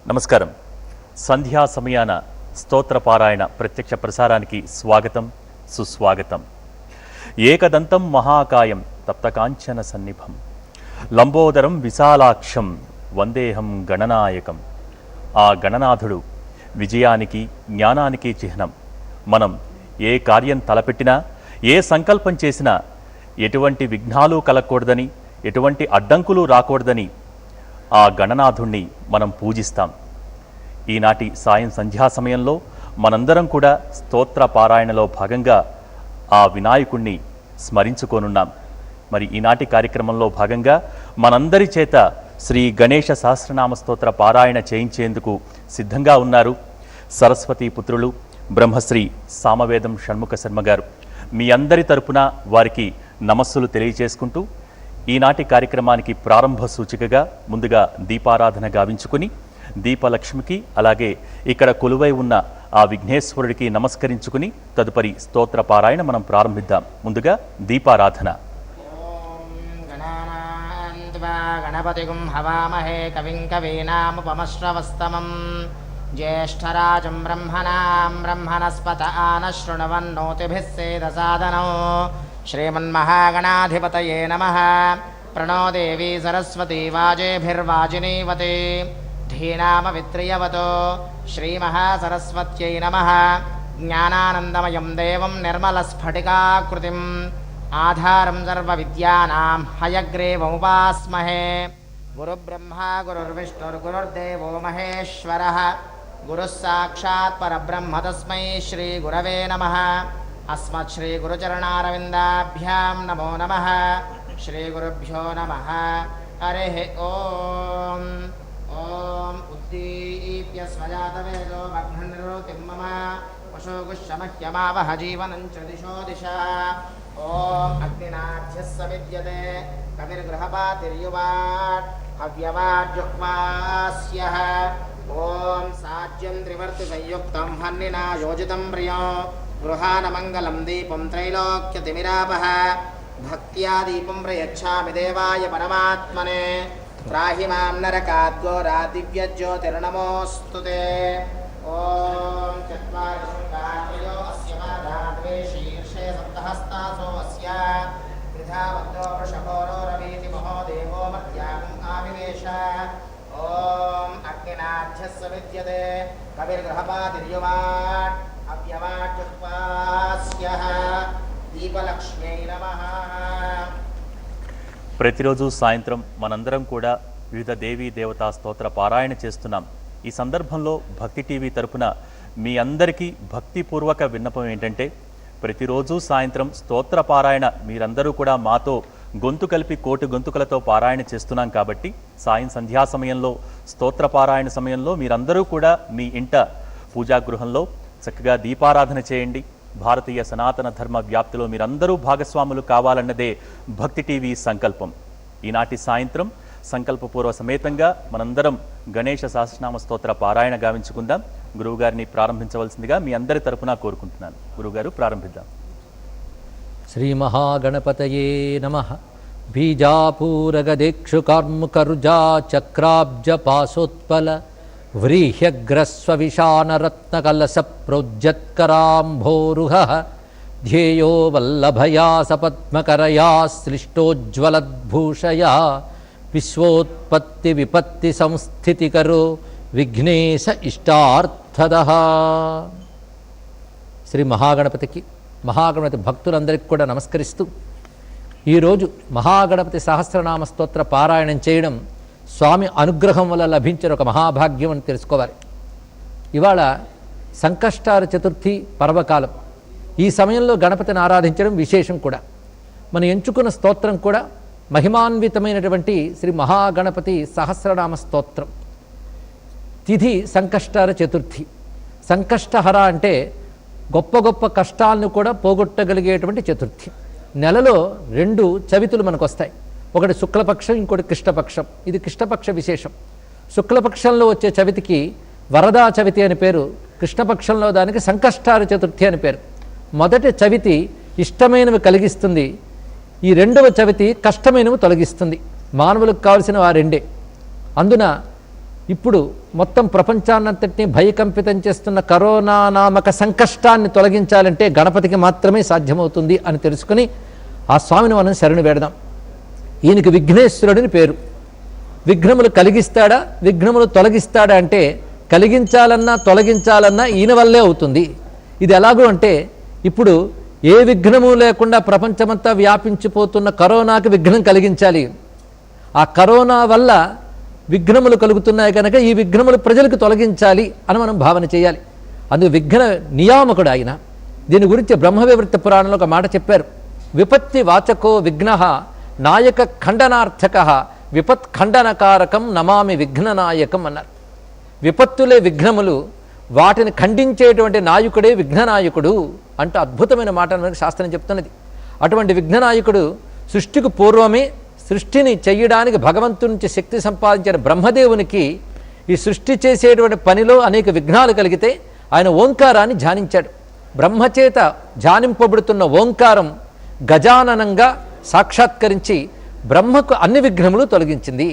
నమస్కారం. సంధ్యా సమయాన స్తోత్రపారాయణ ప్రత్యక్ష ప్రసారానికి స్వాగతం, సుస్వాగతం. ఏకదంతం మహాకాయం తప్తకాంచన సన్నిభం లంబోదరం విశాలాక్షం వందేహం గణనాయకం. ఆ గణనాథుడు విజయానికి, జ్ఞానానికి చిహ్నం. మనం ఏ కార్యం తలపెట్టినా, ఏ సంకల్పం చేసినా ఎటువంటి విఘ్నాలు కలగకూడదని, ఎటువంటి అడ్డంకులు రాకూడదని ఆ గణనాథుణ్ణి మనం పూజిస్తాం. ఈనాటి సాయం సంధ్యా సమయంలో మనందరం కూడా స్తోత్ర పారాయణలో భాగంగా ఆ వినాయకుణ్ణి స్మరించుకోనున్నాం. మరి ఈనాటి కార్యక్రమంలో భాగంగా మనందరి చేత శ్రీ గణేశ సహస్రనామ స్తోత్ర పారాయణ చేయించేందుకు సిద్ధంగా ఉన్నారు సరస్వతీ పుత్రులు బ్రహ్మశ్రీ సామవేదం షణ్ముఖ శర్మ గారు. మీ అందరి తరపున వారికి నమస్సులు తెలియచేసుకుంటూ ఈనాటి కార్యక్రమానికి ప్రారంభ సూచికగా ముందుగా దీపారాధన గావించుకుని దీపలక్ష్మికి, అలాగే ఇక్కడ కొలువై ఉన్న ఆ విఘ్నేశ్వరుడికి నమస్కరించుకుని తదుపరి స్తోత్ర పారాయణ మనం ప్రారంభిద్దాం. ముందుగా దీపారాధన. గణపతిగుం హవామహే కవిం కవీనాముపమశ్రవస్తమం జ్యేష్ఠరాజం బ్రహ్మణస్పత ఆనశృణవన్నోతిభిः సేదసాదనం. శ్రీమన్మహాగణాధిపతయే నమః. ప్రణో దేవీ సరస్వతీ వాజేభిర్వాజినీవతే ధీనామవిత్రియవతో. శ్రీమహాసరస్వత్యై నమః. జ్ఞానానందమయం దేవం నిర్మలస్ఫటికాకృతిం ఆధారం సర్వవిద్యానాం హయగ్రీవముపాస్మహే. గురుబ్రహ్మా గురుర్విష్ణుర్గురుర్దేవో మహేశ్వరः. గురుः సాక్షాత్ పరబ్రహ్మ తస్మై శ్రీగురవే నమః. అస్మత్ శ్రీగురుచరణారవిందాభ్యాం నమో నమః. శ్రీగురుభ్యో నమః. హరి ఓం. ఓం ఉద్దీప్య స్వజాతవేదో మగ్ననిరోతిం మమ వశోగుశమహ్యమావహ జీవనం చ దిశో దిశ. ఓం అగ్నినాభ్యస్స విద్యతే కవిర్గృహపాతిర్యువాట్ హవ్యవాజ్జుహ్వాస్యః. ఓం సాజ్యం త్రివర్తి సంయుక్తం హన్నినా యోజితం ప్రియం గృహానమంగళం దీపం త్రైలోక్యతిమిరాపః. భక్త్యా దీపం ప్రయచ్ఛామి దేవాయ పరమాత్మనే. త్రాహి మాం నరకాద్ఘోరాద్ దివ్యజ్యోతిర్నమోऽस्तु తే. ఓం చత్వారి శృంగారయో అస్య మాధాద్వే శీర్షే సప్తహస్తాసో అస్య త్రిధా వక్త్రో వృషభోరో రవీతి మహోదేవో మధ్యాహం ఆవివేశ. ఓం అగ్నినాభ్యస్స విద్యతే కవిర్గృహపాతిర్యువాట్ అవ్యవాజ్జుహ్వాస్యః. దీపలక్ష్మ్యై నమః. ప్రతిరోజు సాయంత్రం మనందరం కూడా వివిధ దేవీ దేవతా స్తోత్ర పారాయణ చేస్తున్నాం. ఈ సందర్భంలో భక్తి టీవీ తరపున మీ అందరికీ భక్తిపూర్వక విన్నపం ఏంటంటే, ప్రతిరోజు సాయంత్రం స్తోత్ర పారాయణ మీరందరూ కూడా మాతో గొంతు కలిపి కోటి గొంతుకలతో పారాయణ చేస్తున్నాం కాబట్టి సాయం సంధ్యా సమయంలో, స్తోత్ర పారాయణ సమయంలో మీరందరూ కూడా మీ ఇంట పూజాగృహంలో చక్కగా దీపారాధన చేయండి. భారతీయ సనాతన ధర్మ వ్యాప్తిలో మీరందరూ భాగస్వాములు కావాలన్నదే భక్తి టీవీ సంకల్పం. ఈనాటి సాయంత్రం సంకల్పపూర్వ సమేతంగా మనందరం గణేశ సహస్రనామ స్తోత్ర పారాయణ గావించుకుందాం. గురువుగారిని ప్రారంభించవలసిందిగా మీ అందరి తరపున కోరుకుంటున్నాను. గురువుగారు ప్రారంభిద్దాం. శ్రీ మహాగణపతయే నమః. బీజాపూరగదేక్షు కార్ముకరుజా చక్రాబ్జ పాశోత్పల వ్రీహ్యగ్రస్వవిశానరత్నకలశ ప్రోజ్జత్కరాంభోరుహః. ధ్యేయో వల్లభయా సపద్మకరయా సృష్టోజ్వలద్భూషయా విశ్వోత్పత్తి విపత్తి సంస్థితికరో విఘ్నేశ ఇష్టార్థదః. శ్రీ మహాగణపతికి, మహాగణపతి భక్తులందరికీ కూడా నమస్కరిస్తూ, ఈరోజు మహాగణపతి సహస్రనామ స్తోత్ర పారాయణం చేయడం స్వామి అనుగ్రహం వల్ల లభించిన ఒక మహాభాగ్యం అని తెలుసుకోవాలి. ఇవాళ సంకష్టార చతుర్థి పర్వకాలం. ఈ సమయంలో గణపతిని ఆరాధించడం విశేషం కూడా. మనం ఎంచుకున్న స్తోత్రం కూడా మహిమాన్వితమైనటువంటి శ్రీ మహాగణపతి సహస్రనామ స్తోత్రం. తిథి సంకష్టార చతుర్థి. సంకష్టహర అంటే గొప్ప గొప్ప కష్టాలను కూడా పోగొట్టగలిగేటువంటి చతుర్థి. నెలలో 2 చవితులు మనకు వస్తాయి. ఒకటి శుక్లపక్షం, ఇంకోటి కృష్ణపక్షం. ఇది కృష్ణపక్ష విశేషం. శుక్లపక్షంలో వచ్చే చవితికి వరదా చవితి అని పేరు, కృష్ణపక్షంలో దానికి సంకష్టార చతుర్థి అని పేరు. మొదటి చవితి ఇష్టమైనవి కలిగిస్తుంది, ఈ రెండవ చవితి కష్టమైనవి తొలగిస్తుంది. మానవులకు కావలసిన ఆ రెండే. అందున ఇప్పుడు మొత్తం ప్రపంచాన్నంతటినీ భయకంపితం చేస్తున్న కరోనా నామక సంకష్టాన్ని తొలగించాలంటే గణపతికి మాత్రమే సాధ్యమవుతుంది అని తెలుసుకుని ఆ స్వామిని మనం శరణు వేడదాం. ఈయనకి విఘ్నేశ్వరుడిని పేరు. విఘ్నములు కలిగిస్తాడా, విఘ్నములు తొలగిస్తాడా అంటే కలిగించాలన్నా తొలగించాలన్నా ఈయన వల్లే అవుతుంది. ఇది ఎలాగూ అంటే ఇప్పుడు ఏ విఘ్నము లేకుండా ప్రపంచమంతా వ్యాపించిపోతున్న కరోనాకి విఘ్నం కలిగించాలి. ఆ కరోనా వల్ల విఘ్నములు కలుగుతున్నాయి కనుక ఈ విఘ్నములు ప్రజలకు తొలగించాలి అని మనం భావన చేయాలి. అందుకు విఘ్న నియామకుడు ఆయన. దీని గురించి బ్రహ్మవివృత్త పురాణంలో ఒక మాట చెప్పారు. విపత్తి వాచకో విఘ్న నాయక ఖండనార్థక విపత్ ఖండనకారకం నమామి విఘ్ననాయకం అన్నారు. విపత్తులే విఘ్నములు, వాటిని ఖండించేటువంటి నాయకుడే విఘ్ననాయకుడు అంటూ అద్భుతమైన మాట మనకు శాస్త్రం చెప్తున్నది. అటువంటి విఘ్ననాయకుడు సృష్టికి పూర్వమే సృష్టిని చెయ్యడానికి భగవంతుడి నుంచి శక్తి సంపాదించిన బ్రహ్మదేవునికి ఈ సృష్టి చేసేటువంటి పనిలో అనేక విఘ్నాలు కలిగితే ఆయన ఓంకారాన్ని ధ్యానించాడు. బ్రహ్మచేత ధ్యానింపబడుతున్న ఓంకారం గజాననంగా సాక్షాత్కరించి బ్రహ్మకు అన్ని విఘ్నములు తొలగించింది.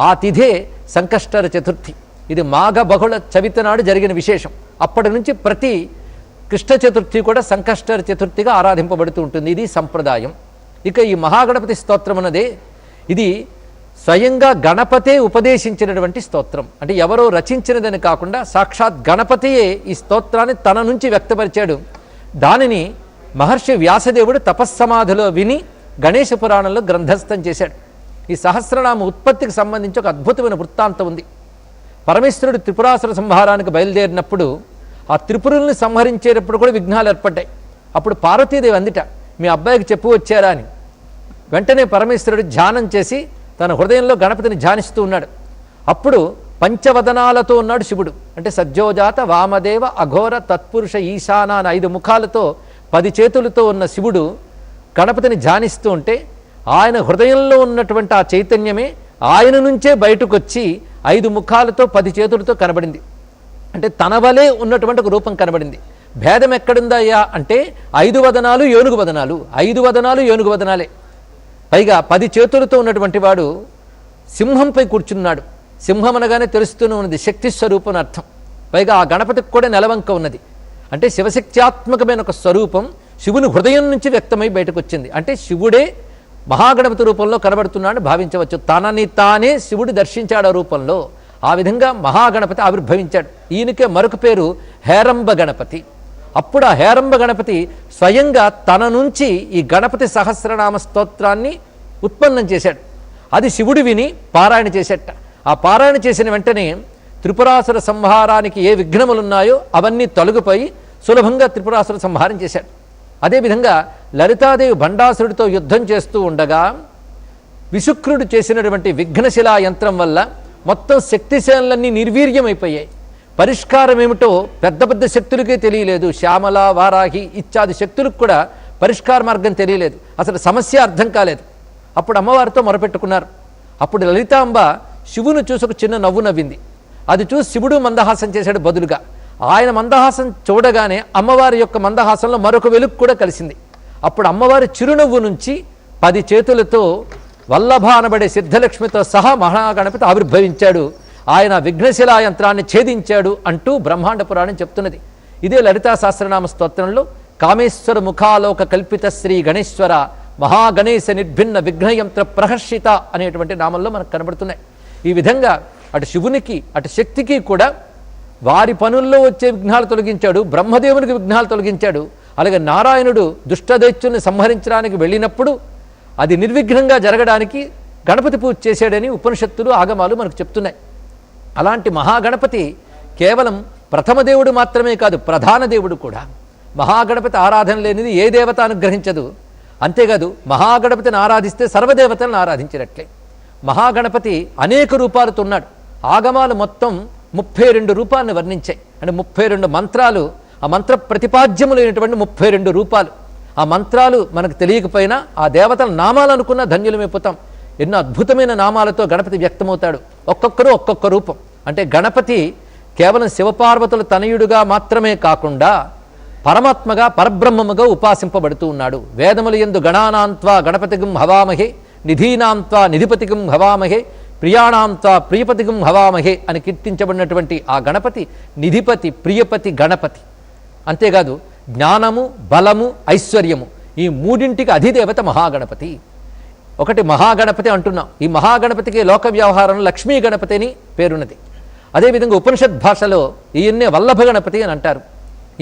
ఆ తిథే సంకష్టర చతుర్థి. ఇది మాఘ బహుళ చవితి నాడు జరిగిన విశేషం. అప్పటి నుంచి ప్రతి కృష్ణ చతుర్థి కూడా సంకష్టర చతుర్థిగా ఆరాధింపబడుతూ ఉంటుంది. ఇది సంప్రదాయం. ఇక ఈ మహాగణపతి స్తోత్రం అన్నదే ఇది స్వయంగా గణపతే ఉపదేశించినటువంటి స్తోత్రం. అంటే ఎవరో రచించినదని కాకుండా సాక్షాత్ గణపతియే ఈ స్తోత్రాన్ని తన నుంచి వ్యక్తపరిచాడు. దానిని మహర్షి వ్యాసదేవుడు తపస్సమాధిలో విని గణేశ పురాణంలో గ్రంథస్థం చేశాడు. ఈ సహస్రనామ ఉత్పత్తికి సంబంధించి ఒక అద్భుతమైన వృత్తాంతం ఉంది. పరమేశ్వరుడు త్రిపురాసుర సంహారానికి బయలుదేరినప్పుడు ఆ త్రిపురుల్ని సంహరించేటప్పుడు కూడా విఘ్నాలు ఏర్పడ్డాయి. అప్పుడు పార్వతీదేవి అందిట, మీ అబ్బాయికి చెప్పు వచ్చారా అని. వెంటనే పరమేశ్వరుడు ధ్యానం చేసి తన హృదయంలో గణపతిని ధ్యానిస్తూ ఉన్నాడు. అప్పుడు పంచవదనాలతో ఉన్నాడు శివుడు. అంటే సజ్జోజాత వామదేవ అఘోర తత్పురుష ఈశాన అని 5 ముఖాలతో 10 చేతులతో ఉన్న శివుడు గణపతిని ధ్యానిస్తూ ఉంటే ఆయన హృదయంలో ఉన్నటువంటి ఆ చైతన్యమే ఆయన నుంచే బయటకు వచ్చి 5 ముఖాలతో 10 చేతులతో కనబడింది. అంటే తన వలే ఉన్నటువంటి ఒక రూపం కనబడింది. భేదం ఎక్కడుందయ్యా అంటే 5 వదనాలు ఏనుగు వదనాలు, 5 వదనాలు ఏనుగు వదనాలే. పైగా 10 చేతులతో ఉన్నటువంటి వాడు సింహంపై కూర్చున్నాడు. సింహం అనగానే తెలుస్తూనే ఉన్నది శక్తి స్వరూపం అర్థం. పైగా ఆ గణపతికి కూడా నెలవంక ఉన్నది. అంటే శివశక్త్యాత్మకమైన ఒక స్వరూపం శివుని హృదయం నుంచి వ్యక్తమై బయటకు వచ్చింది. అంటే శివుడే మహాగణపతి రూపంలో కనబడుతున్నాడని భావించవచ్చు. తనని తానే శివుడు దర్శించాడు ఆ రూపంలో. ఆ విధంగా మహాగణపతి ఆవిర్భవించాడు. ఈయనకే మరొక పేరు హేరంబ గణపతి. అప్పుడు ఆ హేరంబ గణపతి స్వయంగా తన నుంచి ఈ గణపతి సహస్రనామ స్తోత్రాన్ని ఉత్పన్నం చేశాడు. అది శివుడు విని పారాయణ చేసేట. ఆ పారాయణ చేసిన వెంటనే త్రిపురాసుర సంహారానికి ఏ విఘ్నములున్నాయో అవన్నీ తొలగిపోయి సులభంగా త్రిపురాసుర సంహారం చేశాడు. అదేవిధంగా లలితాదేవి భండాసురుడితో యుద్ధం చేస్తూ ఉండగా విశుక్రుడు చేసినటువంటి విఘ్నశిలా యంత్రం వల్ల మొత్తం శక్తిశాలన్నీ నిర్వీర్యమైపోయాయి. పరిష్కారం ఏమిటో పెద్ద పెద్ద శక్తులకే తెలియలేదు. శ్యామల, వారాహి ఇత్యాది శక్తులకు కూడా పరిష్కార మార్గం తెలియలేదు. అసలు సమస్య అర్థం కాలేదు. అప్పుడు అమ్మవారితో మొరపెట్టుకున్నారు. అప్పుడు లలితాంబ శివుని చూసి ఒక చిన్న నవ్వు నవ్వింది. అది చూసి శివుడు మందహాసం చేశాడు బదులుగా. ఆయన మందహాసం చూడగానే అమ్మవారి యొక్క మందహాసంలో మరొక వెలుగు కూడా కలిసింది. అప్పుడు అమ్మవారి చిరునవ్వు నుంచి 10 చేతులతో వల్లభ అనబడే సిద్ధలక్ష్మితో సహా మహాగణపతి ఆవిర్భవించాడు. ఆయన విఘ్నశిలా యంత్రాన్ని ఛేదించాడు అంటూ బ్రహ్మాండ పురాణం చెప్తున్నది. ఇదే లలితా సహస్రనామ స్తోత్రంలో కామేశ్వర ముఖాలోక కల్పిత శ్రీ గణేశ్వర మహాగణేశ నిర్భిన్న విఘ్నయంత్ర ప్రహర్షిత అనేటువంటి నామంలో మనకు కనబడుతున్నాయి. ఈ విధంగా అటు శివునికి అటు శక్తికి కూడా వారి పనుల్లో వచ్చే విఘ్నాలు తొలగించాడు. బ్రహ్మదేవునికి విఘ్నాలు తొలగించాడు. అలాగే నారాయణుడు దుష్టదైత్యుల్ని సంహరించడానికి వెళ్ళినప్పుడు అది నిర్విఘ్నంగా జరగడానికి గణపతి పూజ చేశాడని ఉపనిషత్తులు ఆగమాలు మనకు చెప్తున్నాయి. అలాంటి మహాగణపతి కేవలం ప్రథమ దేవుడు మాత్రమే కాదు, ప్రధాన దేవుడు కూడా. మహాగణపతి ఆరాధన లేనిది ఏ దేవత అనుగ్రహించదు. అంతేకాదు మహాగణపతిని ఆరాధిస్తే సర్వదేవతలను ఆరాధించినట్లే. మహాగణపతి అనేక రూపాలతో ఉన్నాడు. ఆగమాలు మొత్తం 32 రూపాలను వర్ణించాయి. అంటే 32 మంత్రాలు, ఆ మంత్ర ప్రతిపాద్యములైనటువంటి 32 రూపాలు. ఆ మంత్రాలు మనకు తెలియకపోయినా ఆ దేవతల నామాలు అనుకున్న ధన్యులమైపోతాం. ఎన్నో అద్భుతమైన నామాలతో గణపతి వ్యక్తమవుతాడు. ఒక్కొక్కరు ఒక్కొక్క రూపం. అంటే గణపతి కేవలం శివపార్వతుల తనయుడుగా మాత్రమే కాకుండా పరమాత్మగా పరబ్రహ్మముగా ఉపాసింపబడుతూ ఉన్నాడు. వేదముల యందు గణానాంత్వా గణపతిగం హవామహే నిధీనాంత్వా నిధిపతిగం హవామహే ప్రియాణాంతా ప్రియపతిగం హవామహే అని కీర్తించబడినటువంటి ఆ గణపతి నిధిపతి, ప్రియపతి, గణపతి. అంతేకాదు జ్ఞానము, బలము, ఐశ్వర్యము ఈ మూడింటికి అధిదేవత మహాగణపతి. ఒకటి మహాగణపతి అంటున్నాం. ఈ మహాగణపతికి లోక వ్యవహారంలో లక్ష్మీ గణపతి అని పేరున్నది. అదేవిధంగా ఉపనిషత్ భాషలో ఈయన్నే వల్లభ గణపతి అని అంటారు.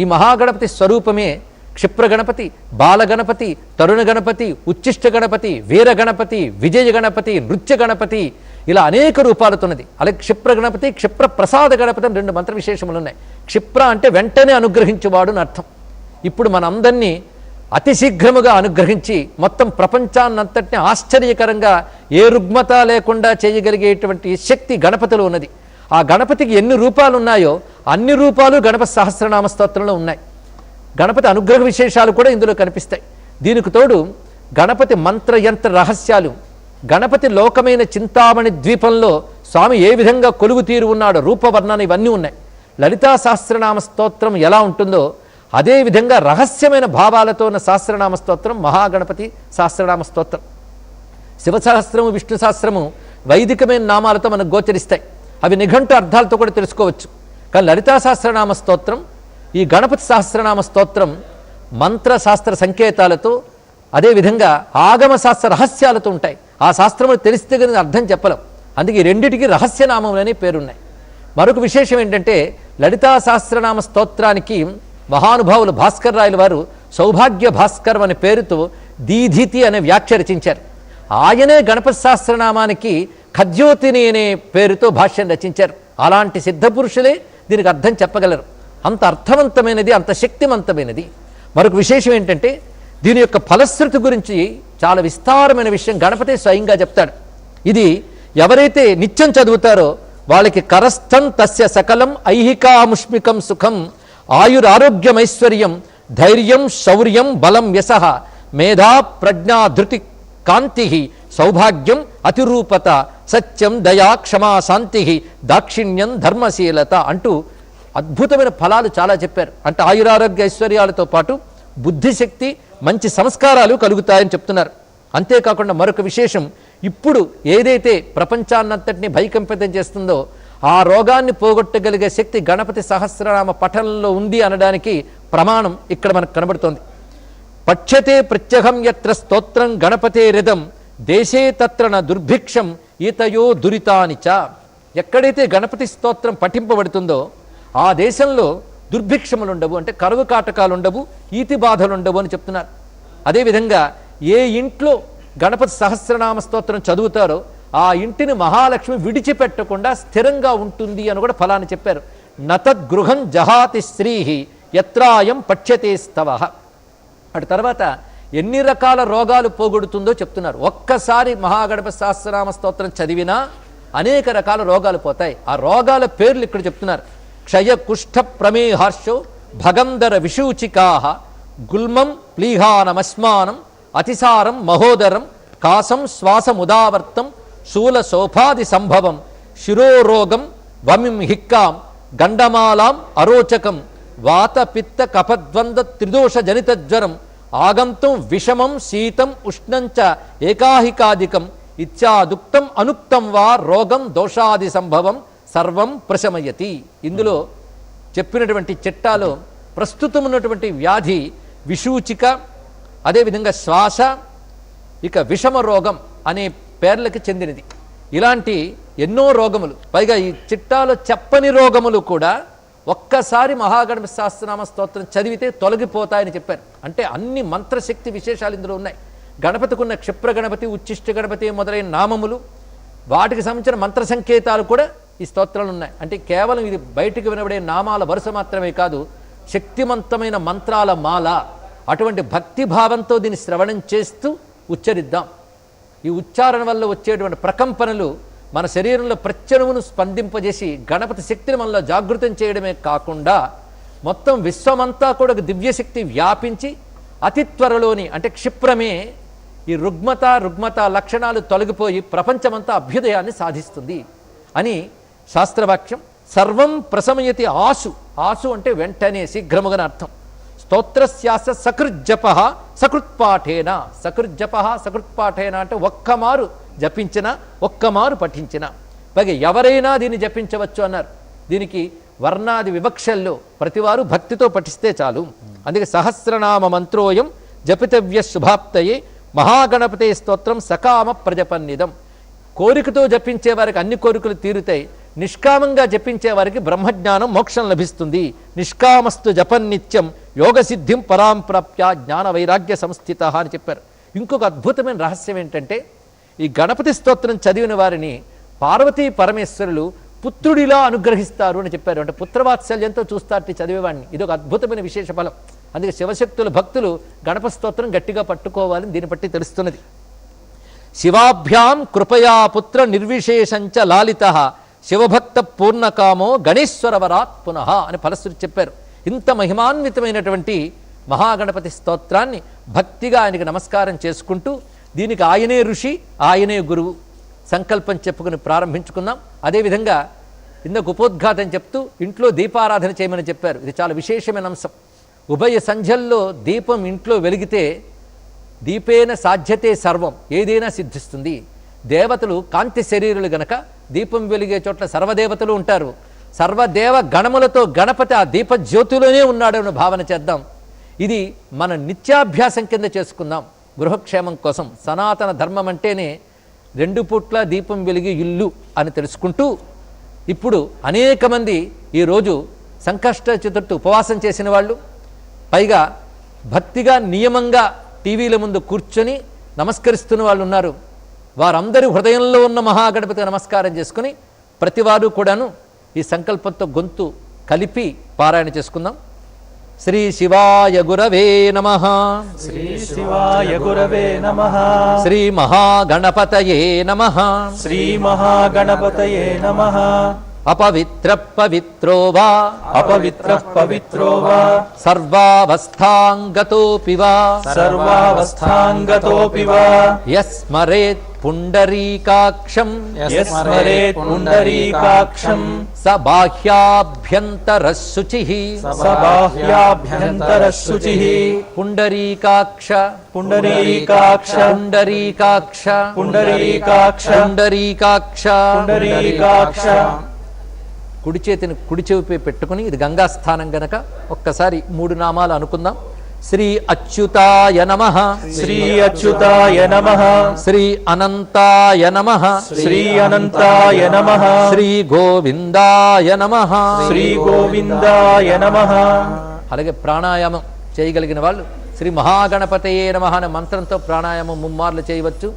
ఈ మహాగణపతి స్వరూపమే క్షిప్ర గణపతి, బాలగణపతి, తరుణ గణపతి, ఉచ్చిష్ట గణపతి, వీర గణపతి, విజయ గణపతి, నృత్య గణపతి, ఇలా అనేక రూపాలతోన్నది. అలాగే క్షిప్ర గణపతి, క్షిప్ర ప్రసాద గణపతి అని 2 మంత్ర విశేషములు ఉన్నాయి. క్షిప్ర అంటే వెంటనే అనుగ్రహించువాడు అని అర్థం. ఇప్పుడు మనందరినీ అతి శీఘ్రముగా అనుగ్రహించి మొత్తం ప్రపంచాన్నంతటిని ఆశ్చర్యకరంగా ఏ రుగ్మత లేకుండా చేయగలిగేటువంటి శక్తి గణపతిలో ఉన్నది. ఆ గణపతికి ఎన్ని రూపాలు ఉన్నాయో అన్ని రూపాలు గణపతి సహస్రనామ స్తోత్రంలో ఉన్నాయి. గణపతి అనుగ్రహ విశేషాలు కూడా ఇందులో కనిపిస్తాయి. దీనికి తోడు గణపతి మంత్రయంత్ర రహస్యాలు, గణపతి లోకమైన చింతామణి ద్వీపంలో స్వామి ఏ విధంగా కొలువు తీరు ఉన్నాడో రూపవర్ణన ఇవన్నీ ఉన్నాయి. లలితా సహస్రనామ స్తోత్రం ఎలా ఉంటుందో అదేవిధంగా రహస్యమైన భావాలతో ఉన్న సహస్రనామ స్తోత్రం మహాగణపతి సహస్రనామ స్తోత్రం. శివసహస్రము, విష్ణు సహస్రము వైదికమైన నామాలతో మనకు గోచరిస్తాయి. అవి నిఘంటు అర్థాలతో కూడా తెలుసుకోవచ్చు. కానీ లలితా సహస్రనామ స్తోత్రం, ఈ గణపతి సహస్రనామ స్తోత్రం మంత్రశాస్త్ర సంకేతాలతో అదేవిధంగా ఆగమ శాస్త్ర రహస్యాలతో ఉంటాయి. ఆ శాస్త్రములు తెలిస్తే కానీ అర్థం చెప్పలేం. అందుకే ఈ రెండిటికి రహస్యనామములనే పేరున్నాయి. మరొక విశేషం ఏంటంటే లలితా సహస్రనామ స్తోత్రానికి మహానుభావులు భాస్కర్ రాయల వారు సౌభాగ్య భాస్కర్ అనే పేరుతో దీధితి అనే వ్యాఖ్య రచించారు. ఆయనే గణపతి సహస్రనామానికి ఖద్యోతిని అనే పేరుతో భాష్యం రచించారు. అలాంటి సిద్ధపురుషులే దీనికి అర్థం చెప్పగలరు. అంత అర్థవంతమైనది, అంత శక్తివంతమైనది. మరొక విశేషం ఏంటంటే దీని యొక్క ఫలశ్రుతి గురించి చాలా విస్తారమైన విషయం గణపతి స్వయంగా చెప్తాడు. ఇది ఎవరైతే నిత్యం చదువుతారో వాళ్ళకి కరస్థం తస్య సకలం ఐహికాముష్మికం సుఖం ఆయురారోగ్యమైశ్వర్యం ధైర్యం శౌర్యం బలం యశః మేధా ప్రజ్ఞా ధృతి కాంతి సౌభాగ్యం అతిరూపత సత్యం దయా క్షమా శాంతి దాక్షిణ్యం ధర్మశీలత అంటూ అద్భుతమైన ఫలాలు చాలా చెప్పారు. అంటే ఆయురారోగ్య ఐశ్వర్యాలతో పాటు బుద్ధిశక్తి, మంచి సంస్కారాలు కలుగుతాయని చెప్తున్నారు. అంతేకాకుండా మరొక విశేషం, ఇప్పుడు ఏదైతే ప్రపంచాన్నంతటిని భయకంపితం చేస్తుందో ఆ రోగాన్ని పోగొట్టగలిగే శక్తి గణపతి సహస్రనామ పఠనంలో ఉంది అనడానికి ప్రమాణం ఇక్కడ మనకు కనబడుతోంది. పక్షతే ప్రత్యహం యత్ర స్తోత్రం గణపతే రిదం దేశే తత్ర న దుర్భిక్షం ఈతయో దురితానిచ. ఎక్కడైతే గణపతి స్తోత్రం పఠింపబడుతుందో ఆ దేశంలో దుర్భిక్షములు ఉండవు, అంటే కరువు కాటకాలు ఉండవు, ఈతి బాధలు ఉండవు అని చెప్తున్నారు. అదేవిధంగా ఏ ఇంట్లో గణపతి సహస్రనామ స్తోత్రం చదువుతారో ఆ ఇంటిని మహాలక్ష్మి విడిచిపెట్టకుండా స్థిరంగా ఉంటుంది అని కూడా ఫలాన్ని చెప్పారు. నతద్గృహం జహాతి స్త్రీ యత్రాయం పక్ష్యతే స్తవః. అటు తర్వాత ఎన్ని రకాల రోగాలు పోగొడుతుందో చెప్తున్నారు. ఒక్కసారి మహాగణపతి సహస్రనామ స్తోత్రం చదివినా అనేక రకాల రోగాలు పోతాయి. ఆ రోగాల పేర్లు ఇక్కడ చెప్తున్నారు. క్షయ కుష్ఠ ప్రమేహార్షో భగంధర విషూచికాహ గుల్మం ప్లీహానమస్మానం అతిసారం మహోదరం కాసం శ్వాసముదావర్తం శూల శోభాది సంభవం శిరోరోగం వమిం హిక్కాం గండమాలాం అరోచకం వాత పిత్త కఫద్వంద త్రిదోష జనిత జ్వరం ఆగంతం విషమం శీతం ఉష్ణంచ ఏకాహికాదికం ఇత్యాదుక్తం అనుక్తం వా రోగం దోషాది సంభవం సర్వం ప్రశమయతి. ఇందులో చెప్పినటువంటి చిట్టాలో ప్రస్తుతం ఉన్నటువంటి వ్యాధి విషూచిక, అదేవిధంగా శ్వాస, ఇక విషమ రోగం అనే పేర్లకి చెందినది. ఇలాంటి ఎన్నో రోగములు, పైగా ఈ చిట్టాలో చెప్పని రోగములు కూడా ఒక్కసారి మహాగణపతి సహస్రనామ స్తోత్రం చదివితే తొలగిపోతాయని చెప్పారు. అంటే అన్ని మంత్రశక్తి విశేషాలు ఇందులో ఉన్నాయి. గణపతికి ఉన్న క్షిప్ర గణపతి, ఉచ్చిష్ట గణపతి మొదలైన నామములు, వాటికి సంబంధించిన మంత్ర సంకేతాలు కూడా ఈ స్తోత్రాలు ఉన్నాయి. అంటే కేవలం ఇది బయటికి వినబడే నామాల వరుస మాత్రమే కాదు, శక్తివంతమైన మంత్రాల మాల. అటువంటి భక్తిభావంతో దీన్ని శ్రవణం చేస్తూ ఉచ్చరిద్దాం. ఈ ఉచ్చారణ వల్ల వచ్చేటువంటి ప్రకంపనలు మన శరీరంలో ప్రత్యణువును స్పందింపజేసి గణపతి శక్తిని మనలో జాగృతం చేయడమే కాకుండా మొత్తం విశ్వమంతా కూడా దివ్యశక్తి వ్యాపించి అతి త్వరలోని, అంటే క్షిప్రమే ఈ రుగ్మత లక్షణాలు తొలగిపోయి ప్రపంచమంతా అభ్యుదయాన్ని సాధిస్తుంది అని శాస్త్రవాక్యం. సర్వం ప్రశమయతి ఆసు. ఆసు అంటే వెంటనే, శీఘ్రముగా అర్థం. స్తోత్రస్యాస సకృజ్జప సకృత్పాఠేన. సకృజ్జప సకృత్పాఠేన అంటే ఒక్కమారు జపించినా ఒక్కమారు పఠించినా, పైగా ఎవరైనా దీన్ని జపించవచ్చు అన్నారు. దీనికి వర్ణాది వివక్షల్లో ప్రతివారు భక్తితో పఠిస్తే చాలు. అందుకే సహస్రనామ మంత్రోయం జపితవ్య శుభాప్తయే మహాగణపతే స్తోత్రం సకామ ప్రజపన్నిదం. కోరికతో జపించే వారికి అన్ని కోరికలు తీరుతాయి, నిష్కామంగా జపించే వారికి బ్రహ్మజ్ఞానం మోక్షం లభిస్తుంది. నిష్కామస్తు జపన్నిత్యం యోగసిద్ధిం పరాంప్రాప్య జ్ఞాన వైరాగ్య సంస్థిత అని చెప్పారు. ఇంకొక అద్భుతమైన రహస్యం ఏంటంటే, ఈ గణపతి స్తోత్రం చదివిన వారిని పార్వతీ పరమేశ్వరులు పుత్రుడిలా అనుగ్రహిస్తారు అని చెప్పారు. అంటే పుత్రవాత్సల్యంతో చూస్తారు చదివేవాడిని. ఇది ఒక అద్భుతమైన విశేష ఫలం. అందుకే శివశక్తుల భక్తులు గణపతి స్తోత్రం గట్టిగా పట్టుకోవాలని దీన్ని బట్టి తెలుస్తున్నది. శివాభ్యాం కృపయా పుత్ర నిర్విశేషంచ లాలిత శివభక్త పూర్ణకామో గణేశ్వరవరాత్ పునః అని ఫలశ్రుతి చెప్పారు. ఇంత మహిమాన్వితమైనటువంటి మహాగణపతి స్తోత్రాన్ని భక్తిగా ఆయనకి నమస్కారం చేసుకుంటూ, దీనికి ఆయనే ఋషి ఆయనే గురువు సంకల్పం చెప్పుకుని ప్రారంభించుకుందాం. అదేవిధంగా ఇందుకు ఉపోద్ఘాతం చెప్తూ ఇంట్లో దీపారాధన చేయమని చెప్పారు. ఇది చాలా విశేషమైన అంశం. ఉభయ సంధ్యల్లో దీపం ఇంట్లో వెలిగితే దీపేన సాధ్యతే సర్వం, ఏదైనా సిద్ధిస్తుంది. దేవతలు కాంతి శరీరులు గనక దీపం వెలిగే చోట్ల సర్వదేవతలు ఉంటారు. సర్వదేవ గణములతో గణపతి ఆ దీపజ్యోతిలోనే ఉన్నాడని భావన చేద్దాం. ఇది మన నిత్యాభ్యాసం కింద చేసుకుందాం గృహక్షేమం కోసం. సనాతన ధర్మం అంటేనే 2 పూట్ల దీపం వెలిగి ఇల్లు అని తెలుసుకుంటూ, ఇప్పుడు అనేక మంది ఈరోజు సంకష్ట చతుర్థి ఉపవాసం చేసిన వాళ్ళు, పైగా భక్తిగా నియమంగా టీవీల ముందు కూర్చొని నమస్కరిస్తున్న వాళ్ళు ఉన్నారు. వారందరి హృదయంలో ఉన్న మహాగణపతికి నమస్కారం చేసుకుని ప్రతివారు కూడాను ఈ సంకల్పంతో గొంతు కలిపి పారాయణ చేసుకుందాం. శ్రీ శివాయ గురవే నమః. శ్రీ శివాయ గురవే నమః. శ్రీ మహాగణపతయే నమః. శ్రీ మహాగణపతయే నమః. అపవిత్ర పవిత్రో వా అపవిత్ర పవిత్రో వా సర్వావస్థాంగతోపి వా సర్వావస్థాంగతోపి వా యస్మరేత్ పుండరీకాక్షం యస్మరేత్ పుండరీకాక్షం స బాహ్యాభ్యంతరశుచిః సబాహ్యాభ్యంతరశుచిః పుండరీకాక్ష పుండరీకాక్ష పుండరీకాక్ష పుండరీకాక్ష పుండరీకాక్ష పుండరీకాక్ష. కుడి చేతిని కుడి చెవిపై పెట్టుకుని, ఇది గంగాస్థానం గనక ఒక్కసారి 3 నామాలు అనుకుందాం. శ్రీ అచ్యుతాయ నమః. శ్రీ అచ్యుతాయ నమః. శ్రీ అనంతాయ నమః. శ్రీ అనంతాయ నమః. శ్రీ గోవిందాయ నమః. శ్రీ గోవిందాయ నమః. అలాగే ప్రాణాయామం చేయగలిగిన వాళ్ళు శ్రీ మహాగణపతయే నమః అనే మంత్రంతో ప్రాణాయామం 3 మార్లు చేయవచ్చు.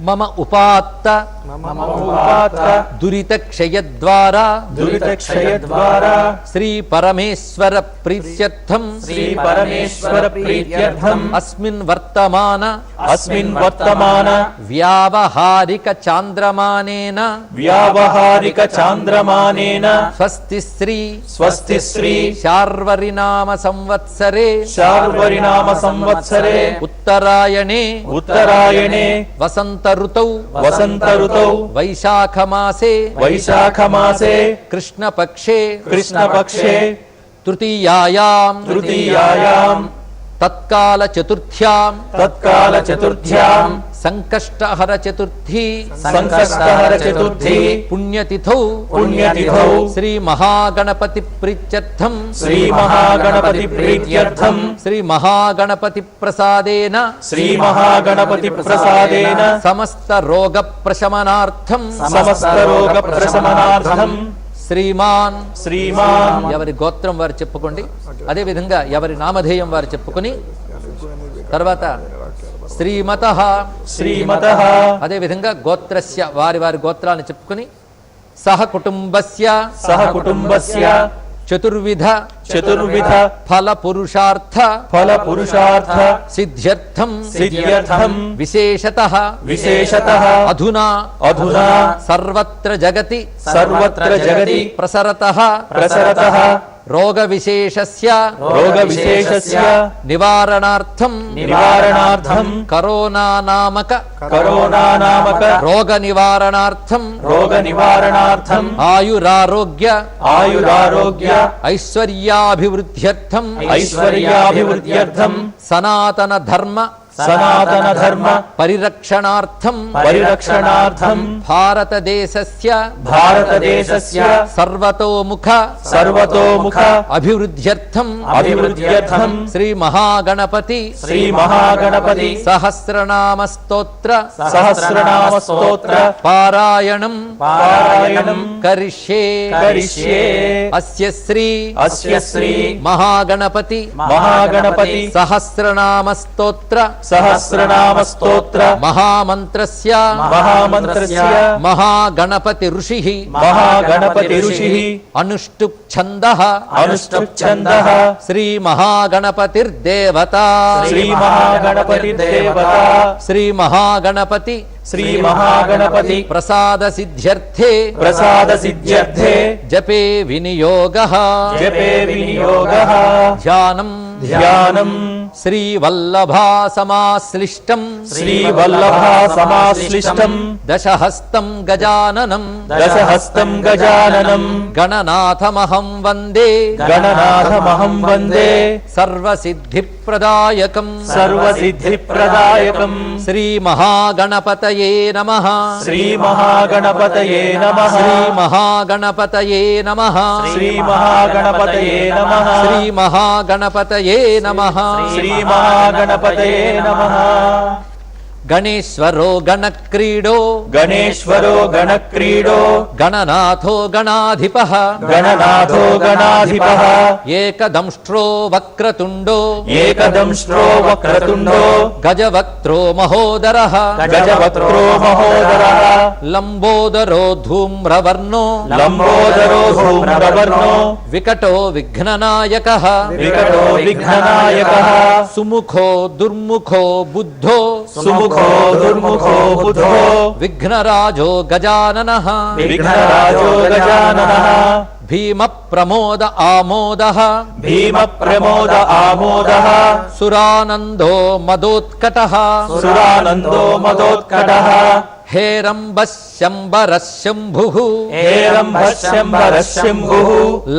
మమ ఉపాత్త దురిత క్షయద్వారా శ్రీ పరమేశ్వర ప్రీత్యర్థం అస్మిన్ వర్తమాన వ్యావహారిక చాంద్రమానేన స్వస్తి శ్రీ శార్వరినామ సంవత్సరే ఉత్తరాయణే వసంత ఋతౌ వైశాఖమాసే కృష్ణపక్షే తృతీయాయాం తత్కాల చతుర్థ్యాం సంకష్టహర చతుర్థీ పుణ్యతిథౌ శ్రీ మహాగణపతి ప్రీత్యర్థం శ్రీ మహాగణపతి ప్రసాదేన సమస్త రోగ ప్రశమనార్థం శ్రీమాన్ ఎవరి గోత్రం వారు చెప్పుకోండి. అదేవిధంగా ఎవరి నామధేయం వారు చెప్పుకొని తర్వాత శ్రీమతః అదేవిధంగా గోత్రస్య వారి వారి చెప్పుకొని సహ కుటుంబస్య చతుర్విధ ఫల పురుషార్థ సిద్ధ్యర్థం విశేషతః అధునా సర్వత్ర జగతి ప్రసరతః రోగ విశేషస్య నివారణార్థం కరోనా నామక రోగ నివారణార్థం ఆయురారోగ్య ఐశ్వర్యాభివృద్ధ్యర్థం సనాతన ధర్మ పరిరక్షణార్థం భారతదేశస్య సర్వతోముఖ అభివృద్ధ్యర్థం శ్రీ మహాగణపతి సహస్రనామ స్తోత్ర పారాయణం కరిష్యే అస్య శ్రీ మహాగణపతి సహస్రనామ స్తోత్ర మహామంత్రస్య మహాగణపతి ఋషిః అనుష్టుప్ ఛందః శ్రీ మహాగణపతిర్దేవతా శ్రీ మహాగణపతి ప్రసాద సిద్ధ్యర్థే జపే వినియోగః ధ్యానం శ్రీవల్లభా సమాశ్లిష్టం దశహస్తం గజాననం గణనాథమహం వందే సర్వసిద్ధిప్రదాయకం శ్రీ మహాగణపతయే నమః శ్రీ మహాగణపతయే నమః గణేశ్వరో గణక్రీడో గణనాథో గణాధిపః ఏకదంష్ట్రో వక్రతుండో గజవక్త్రో మహోదరః లంబోదరో ధూమ్రవర్ణో వికటో విఘ్ననాయకః సుముఖో దుర్ముఖో బుద్ధో విఘ్నరాజో గజాననః భీమ ప్రమోద ఆమోదః సురానందో మదోత్కటః హేరంబశంబరః శంభుః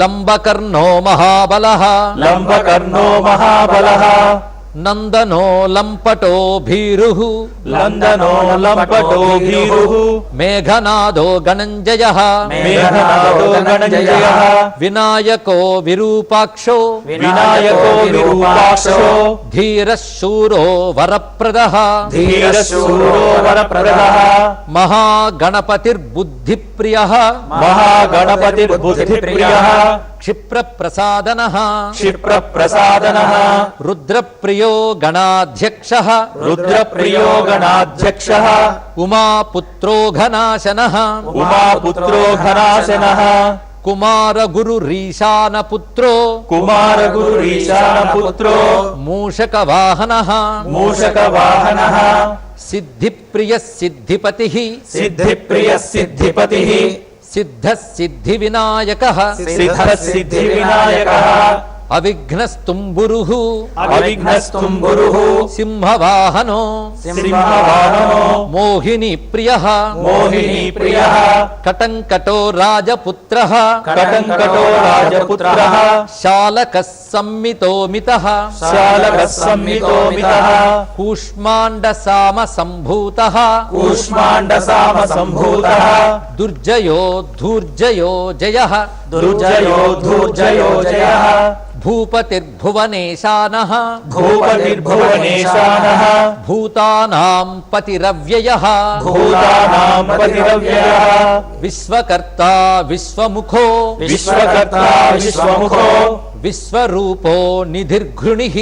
లంబకర్ణో మహాబలః నందనో లంపటో భీరుః మేఘనాదో గణంజయః వినాయకో విరూపాక్షో ధీరః శూరో వరప్రదః మహాగణపతిర్బుద్ధిప్రియః క్షిప్రప్రసాదనః రుద్రప్రియో గణాధ్యక్షః ఉమాపుత్రో ఘనాశనః కుమారగురురీశానపుత్రో మూషకవాహనః సిద్ధిప్రియః సిద్ధిపతిః సిద్ధః సిద్ధివినాయకః అవిఘ్నస్తుంబురుః సింహవాహనో మోహిని ప్రియః కటంకటో రాజపుత్రః శాలకః సంమితోమితః కూష్మాండసామ సంభూతః దుర్జయో ధూర్జయో జయః భూపతిర్భువనేశానః భూతానాం పతిరవ్యయః విశ్వకర్తా విశ్వముఖో విశ్వరూపో నిధిర్ఘృణిః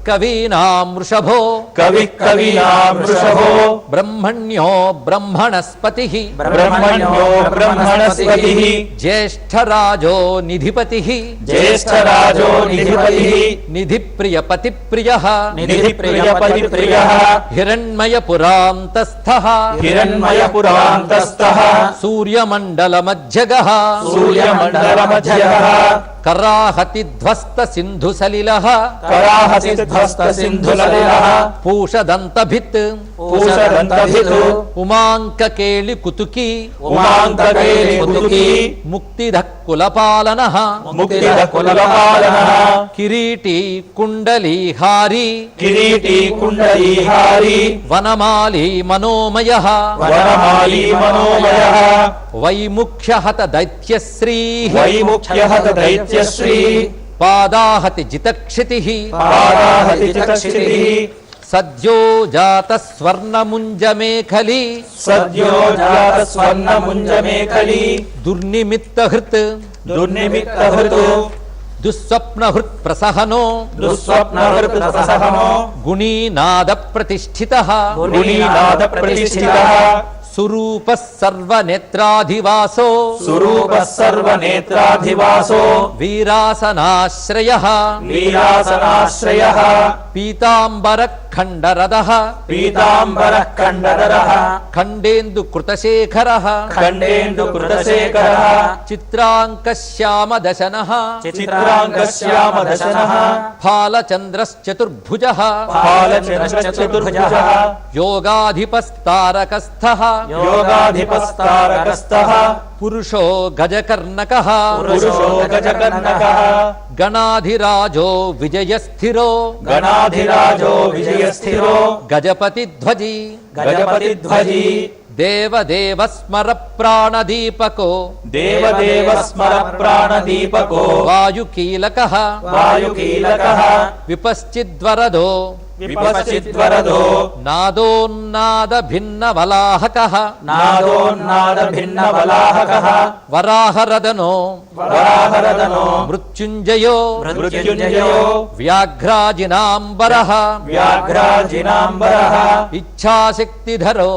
కవీనాం వృషభో కవి కవీనాం వృషభో బ్రహ్మణ్యో బ్రహ్మణస్పతిః బ్రహ్మణ్యో బ్రహ్మణస్పతిః జ్యేష్ఠరాజో నిధిపతిః జ్యేష్ఠరాజో నిధిపతిః నిధిప్రియపతిప్రియః నిధిప్రియపతిప్రియః హిరణ్మయపురాంతస్థః హిరణ్మయపురాంతస్థః సూర్యమండలమధ్యగః సూర్యమండలమధ్యగః కరాహతి ధ్వస్త సింధు సలిలః కరాహసి ధ్వస్త సింధుసలిలః పూషదంతభిత్ పూషదంతభిత్ ఉమాంకకేళి కుతుకి ఉమాంకకేళి కుతుకి ముక్తిధః కులపాలనః ముక్తిధః కులపాలనః కిరీటీ కుండలీహారీ కిరీటీ కుండలీహారీ వనమాలి మనోమయః వనమాలి మనోమయః వైముఖ్యహత దైత్యశ్రీః వైముఖ్యహత దైత్యశ్రీ పాదాహతి జితక్షితిః పాదాహతి చితక్షితిః సద్యో జాత స్వర్ణముంజమేఖలి సద్యో జాత స్వర్ణముంజమేఖలి దుర్నిమిత్తహృత్ దుర్నిమిత్తహృతు దుస్వప్నహృత్ ప్రసహనో దుస్వప్నహృత్ ప్రసహనో గుణీనాద ప్రతిష్ఠితః గుణీనాద ప్రతిష్ఠితః సురూపః సర్వనేత్రాధివాసో సురూపః సర్వనేత్రాధివాసో వీరాసనాశ్రయః వీరాసనాశ్రయః పీతాంబర ఖండరదః పీతాంబరః ఖండరః ఖండేందు కృతశేఖరః ఖండేందు కృతశేఖరః చిత్రాంకశ్యామదశనః చిత్రాంకశ్యామదశనః ఫాలచంద్రశ్చతుర్భుజః ఫాలచంద్రశ్చతుర్భుజः యోగాధిపస్తారకస్థః యోగాధిపస్తారకస్థః పురుషో గజకర్ణకః పురుషో గజకర్ణకః గణాధిరాజో విజయస్థిరో గణాధిరాజో విజయస్థిరో గజపతిధ్వజీ గజపతిధ్వజీ దేవదేవ స్మర ప్రాణదీపకో దేవదేవ స్మర ప్రాణదీపకో వాయుకీలకః వాయుకీలకః విపశ్చిద్వరదో విపశ్చిద్వరదో నాదోన్నాద భిన్న వలాహకః నాదోన్నాద భిన్న వలాహకః వరాహరదనో వరాహరదనో మృత్యుంజయో మృత్యుంజయో వ్యాఘ్రాజినాంబరః వ్యాఘ్రాజినాంబరః ఇచ్ఛాశక్తిధరో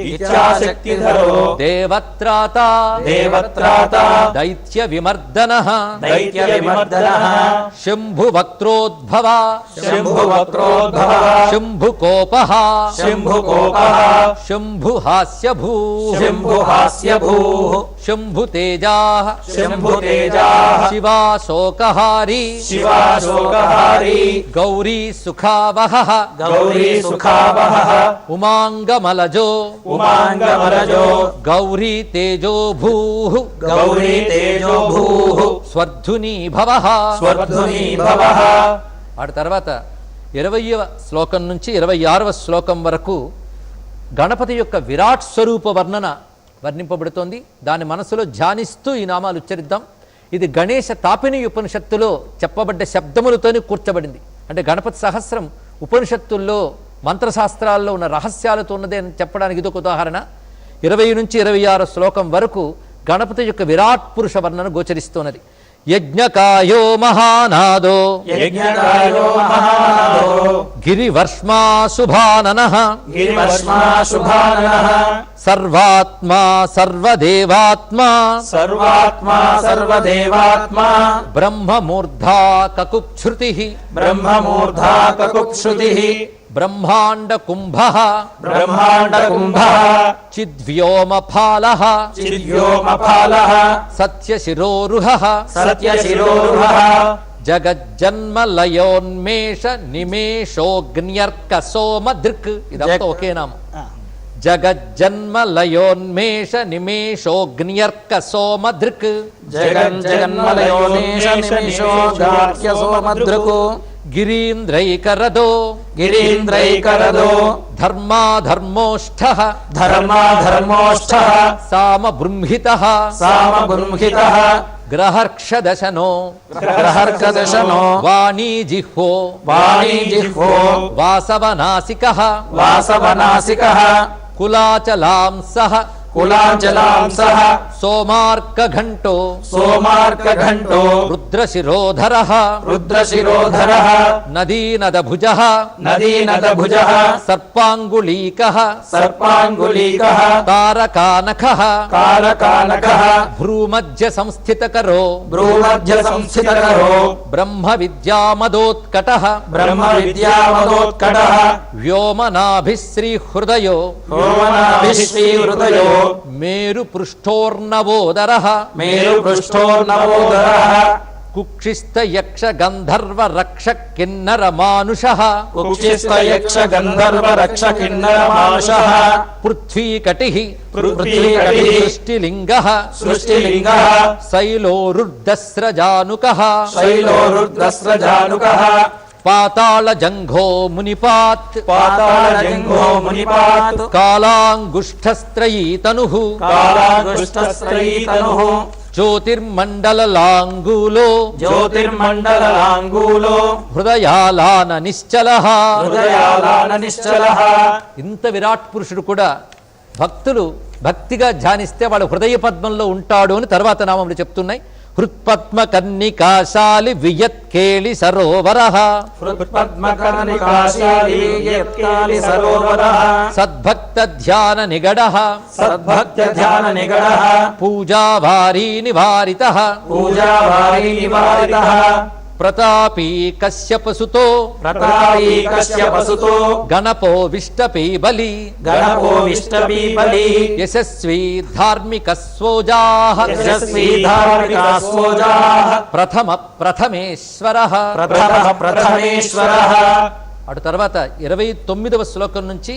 ఇచ్ఛాశక్తిధరో దేవత్రాత దేవత్రాత దైత్య విమర్దనః దైత్య విమర్దనః శంభువక్త్రోద్భవ శంభువక్త్రోద్భవః శంభుకోపః శంభుకోపః శంభుహాస్యభూః శంభుహాస్యభూః శంభుతేజాః శంభుతేజాః శివాశోకహారీ శివాశోకహారీ గౌరీ సుఖావహః గౌరీ సుఖావహః ఉమాంగమలజో ఉమాంగమరజో గౌరీ తేజోభూః గౌరీ తేజోభూః స్వర్ధునీ భవః స్వర్ధునీ భవః. వాటి తర్వాత 20వ శ్లోకం నుంచి 26వ శ్లోకం వరకు గణపతి యొక్క విరాట్ స్వరూప వర్ణన వర్ణింపబడుతోంది. దాని మనసులో ధ్యానిస్తూ ఈ నామాలు ఉచ్చరిద్దాం. ఇది గణేశ తాపిని ఉపనిషత్తులో చెప్పబడ్డ శబ్దములతోనే కూర్చబడింది. అంటే గణపతి సహస్రం ఉపనిషత్తుల్లో మంత్రశాస్త్రాల్లో ఉన్న రహస్యాలతో ఉన్నదే అని చెప్పడానికి ఇదొక ఉదాహరణ. 20 నుంచి 26 శ్లోకం వరకు గణపతి యొక్క విరాట్ పురుష వర్ణన గోచరిస్తున్నది. యజ్ఞకాయో మహానాదో యజ్ఞకాయో మహానాదో గిరివర్ష్మా శుభాననః గిరివర్ష్మా శుభాననః సర్వాత్మా సర్వదేవాత్మా సర్వాత్మా సర్వదేవాత్మా బ్రహ్మమూర్ధా కకుప్శ్రుతిః బ్రహ్మమూర్ధా కకుప్శ్రుతిః బ్రహ్మాండ కుంభః బ్రహ్మాండ కుంభః చిద్వ్యోమఫాలః చిద్వ్యోమఫాలః సత్యశిరోరుహః సత్యశిరోరుహః జగజ్జన్మలయోన్మేష నిమేషోగ్న్యర్క సోమదృక్. ఇదంతా ఒకే నామం. జగజ్జన్మలయోన్మేష నిమేషోగ్న్యర్క సోమదృక్ జగన్మలయోనేష నిమిషోగాఖ్య సోమదృకు గిరీంద్రైకరదో గిరీంద్రైకరదో ధర్మాధర్మోష్ఠః ధర్మాధర్మోష్ఠః సామబృంహితః సామబృంహితః గ్రహర్క్షదశనో గ్రహర్కదశనో వాణీజిహ్వో వాణీజిహ్వో వాసవనాసికః వాసవనాసికః కులాచలాంసః కులాంచలాంసః సోమార్కఘంటో సోమార్కఘంటో రుద్రశిరోధరః రుద్రశిరోధరః నదీనదభుజః నదీనదభుజః సర్పాంగుళీకః సర్పాంగులీకః తారకానఖః కారకానకః భ్రూమధ్య సంస్థితకరో భ్రూమధ్య సంస్థితకరో బ్రహ్మ విద్యామదోత్కటః బ్రహ్మ విద్యామదోత్కటః వ్యోమనాభిశ్రీహృదయో హృదయో మేరు పృష్ఠోర్నవోదరః మేరు పృష్ఠోర్నవోదరః కుక్షిస్థ యక్ష గంధర్వ రక్ష కిన్నర మానుషః కుక్షిస్థ యక్ష గంధర్వ రక్ష కిన్నర మానుషః పృథ్వీకటిః పృథ్వీకటిః సృష్టిలింగః సృష్టిలింగః శైలోరుర్దస్రజానుకః శైలోరుద్రస్రజానుకః పాతాళజంఘో మునిపాత్ పాతాళజంఘో మునిపాత్ కాలాంగుష్ఠస్త్రయీ తనుః కాలాంగుష్ఠస్త్రయీతనుః జ్యోతిర్మండలలాంగూలో జ్యోతిర్మండలాంగూలో హృదయాలాన నిశ్చలః. హృదయాలాన నిశ్చలః. ఇంత విరాట్ పురుషుడు కూడా భక్తులు భక్తిగా ధ్యానిస్తే వాడు హృదయ పద్మంలో ఉంటాడు అని తర్వాత నామములు చెప్తున్నాయి. హృత్పద్మ కర్ణికాశాలి వియత్కేళి సరోవరః హృత్పద్మకర్ణికాశాలి యత్కాలి సరోవరః సద్భక్త ధ్యాన నిగడః సద్భక్త ధ్యాన నిగడః పూజావారీ నివారితః పూజావారీ నివారితః ప్రతాపీ కశ్యపసుతో ప్రతాపీ కశ్యపసుతో గణపో విష్టపీ బలి గణపో విష్టపీ బలి యశస్వీ ధార్మిక స్వోజాః యశస్వీ ధార్మికాస్వోజాః ప్రథమేశ్వరః. ప్రథమేశ్వరః. అటు తర్వాత 29వ శ్లోకం నుంచి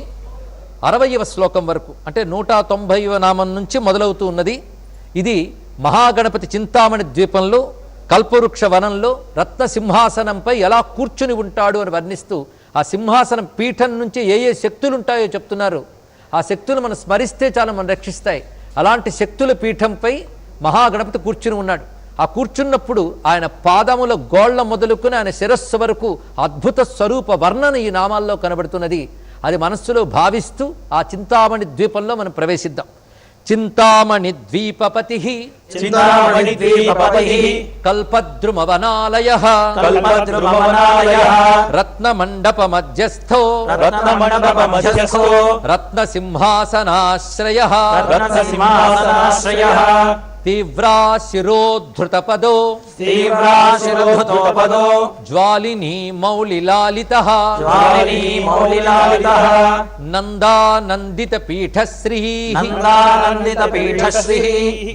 60వ శ్లోకం వరకు అంటే 190వ నామం నుంచి మొదలవుతూ ఉన్నది. ఇది మహాగణపతి చింతామణి ద్వీపంలో కల్పవృక్ష వనంలో రత్న సింహాసనంపై ఎలా కూర్చుని ఉంటాడు అని వర్ణిస్తూ ఆ సింహాసనం పీఠం నుంచి ఏ ఏ శక్తులు ఉంటాయో చెప్తున్నారు. ఆ శక్తులు మనం స్మరిస్తే చాలా మనం రక్షిస్తాయి. అలాంటి శక్తుల పీఠంపై మహాగణపతి కూర్చుని ఉన్నాడు. ఆ కూర్చున్నప్పుడు ఆయన పాదముల గోళ్ల మొదలుకుని ఆయన శిరస్సు వరకు అద్భుత స్వరూప వర్ణన ఈ నామాల్లో కనబడుతున్నది. అది మనస్సులో భావిస్తూ ఆ చింతామణి ద్వీపంలో మనం ప్రవేశిద్దాం. చింతామణి ద్వీపపతిః చింతామణి ద్వీపపతిః కల్పద్రుమవనాలయః కల్పద్రుమవనాలయః రత్నమండప మధ్యస్థో రత్నమండప మధ్యస్థో రత్నసింహాసనాశ్రయః రత్నసింహాసనాశ్రయః తీవ్రా శిరోద్ధృతపదో తీవ్రాశిరోధోపదో జ్వాలినీ మౌళిలాలితః జ్వాలినీ మౌళిలాలితః నందానందిత పీఠశ్రీః నందానందిత పీఠశ్రీః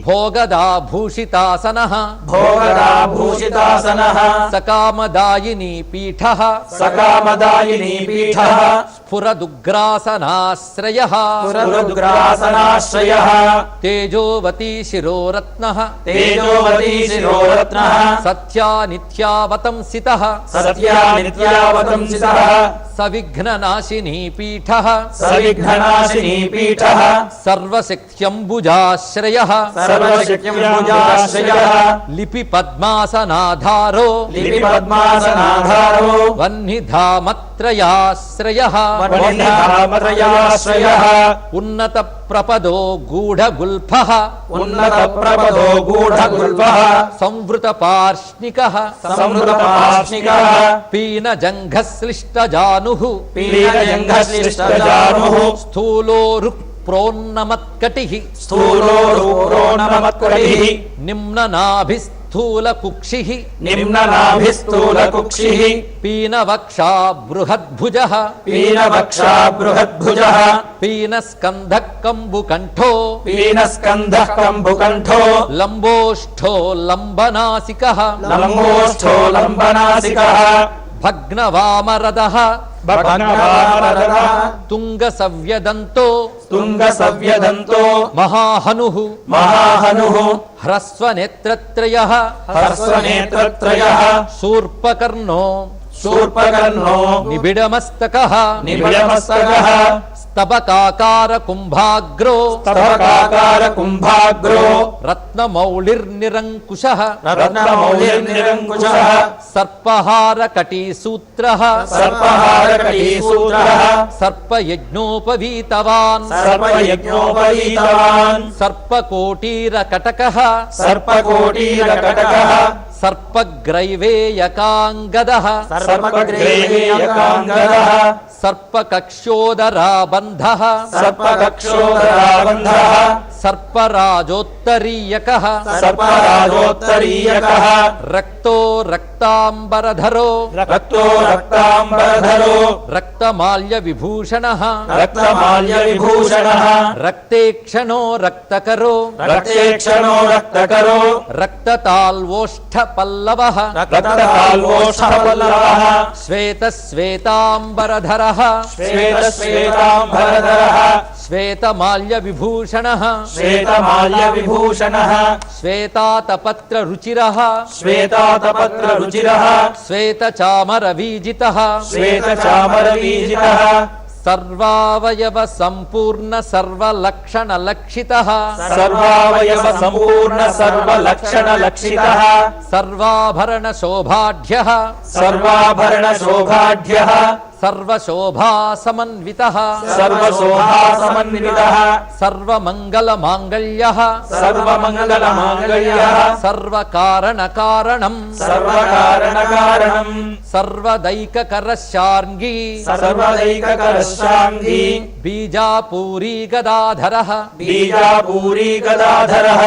భోగదాభూషితాసనః భోగదాభూషితాసనః సకామదాయినీ పీఠః సకామదాయినీ పీఠః స్ఫురదుగ్రాసనాశ్రయః పురదుగ్రాసనాశ్రయః తేజోవతీ శిరోరత్నః తేజోవతీ శిరోరత్నః సత్యానిత్యావతంసితః సత్యానిత్యావతంసితః సవిఘ్ననాశినీ పీఠః సవిఘ్ననాశినీ పీఠః సర్వశక్త్యంబుజాశ్రయః సర్వశక్త్యంబుజాశ్రయః లిపి పద్మాసనాధారో లిపి పద్మాసనాధారో వహ్నిధామత్రయాశ్రయః వహ్నిధామత్రయాశ్రయః ఉన్నత ప్రపదో గూఢగుల్ఫః ఉన్నత ప్రపదో గూఢగుల్ఫః సంవృత పార్ష్ణికః సంవృతపార్ష్ణికః పీనజంఘశ్లిష్టజానుః పీనజంఘశ్లిష్టజానుః స్థూలోరుక్ ప్రోన్నమత్కటిః స్థూలోరుప్రోన్నమత్కటిః నిమ్ననాభిస్థూలకుక్షిః నిమ్ననాభిస్థూలకుక్షిః పీనవక్షా బృహద్భుజః పీనవక్షా బృహద్భుజః పీనస్కంధకంబుకంఠో పీనస్కంధః కంభుకంఠో లంబోష్ఠో లంబనాసికః లంబోష్ఠో లంబనాసికః భగ్నవామరదః భగ్నవామరదః తుంగసవ్యదంతో తుంగసవ్యదంతో మహాహనుః మహాహనుః హ్రస్వనేత్రత్రయః హ్రస్వనేత్రత్రయః శూర్పకర్ణో శూర్పకర్ణో నిబిడమస్తకః నిబిడమస్తకః స్తబకాకార కుంభాగ్రో స్తబకాకార కుంభాగ్రో రత్నమౌళిర్నిరంకుశః రత్నమౌళిర్నిరంకుశః సర్పహార కటీసూత్రః సర్పహార కటీసూత్రః సర్పయజ్ఞోపవీతవాన్ సర్పయజ్ఞోపవీతవాన్ సర్పకోటీర కటకః సర్పకోటీర కటకః సర్పగ్రైవేయకాంగదః సర్పగ్రేయకాంగదః సర్పకక్ష్యోదరాబంధః సర్పకక్షోదరాబంధః సర్పరాజోత్తరీయకః సర్పరాజోత్తరీయకః రక్తో రక్తాంబరధరో రక్తో రక్తాంబరధరో రక్తమాల్య విభూషణః రక్తమాల్యవిభూషణః రక్తేక్షణో రక్తకరో రక్తేక్షణో రక్తకరో రక్తతాల్వోష్ఠ పల్లవః రక్తతాల్వోష్ఠపల్లవః శ్వేతశ్వేతాంబరధరః శ్వేతశ్వేతాంబరధరః శ్వేతమాల్య విభూషణః శ్వేతమాల్యవిభూషణః శ్వేతాతపత్ర రుచిరః శ్వేతాతపత్రరుచిరః శ్వేతచామరవీజితః శ్వేతచామరవీజితః సర్వావయవ సంపూర్ణ సర్వలక్షణ లక్షితః సర్వావయవ సంపూర్ణ సర్వలక్షణ లక్షితః సర్వాభరణ శోభాఢ్యః సర్వాభరణ శోభాఢ్యః సర్వశోభా సమన్వితః సర్వశోభా సమన్వితః సర్వమంగళ మాంగళ్యః సర్వమంగళ మాంగళ్యః సర్వకారణ కారణం సర్వకారణకారణం సర్వదైకకరశార్ంగీ సర్వదైకకరశాంగి బీజాపూరీ గదాధరః బీజాపూరీ గదాధరః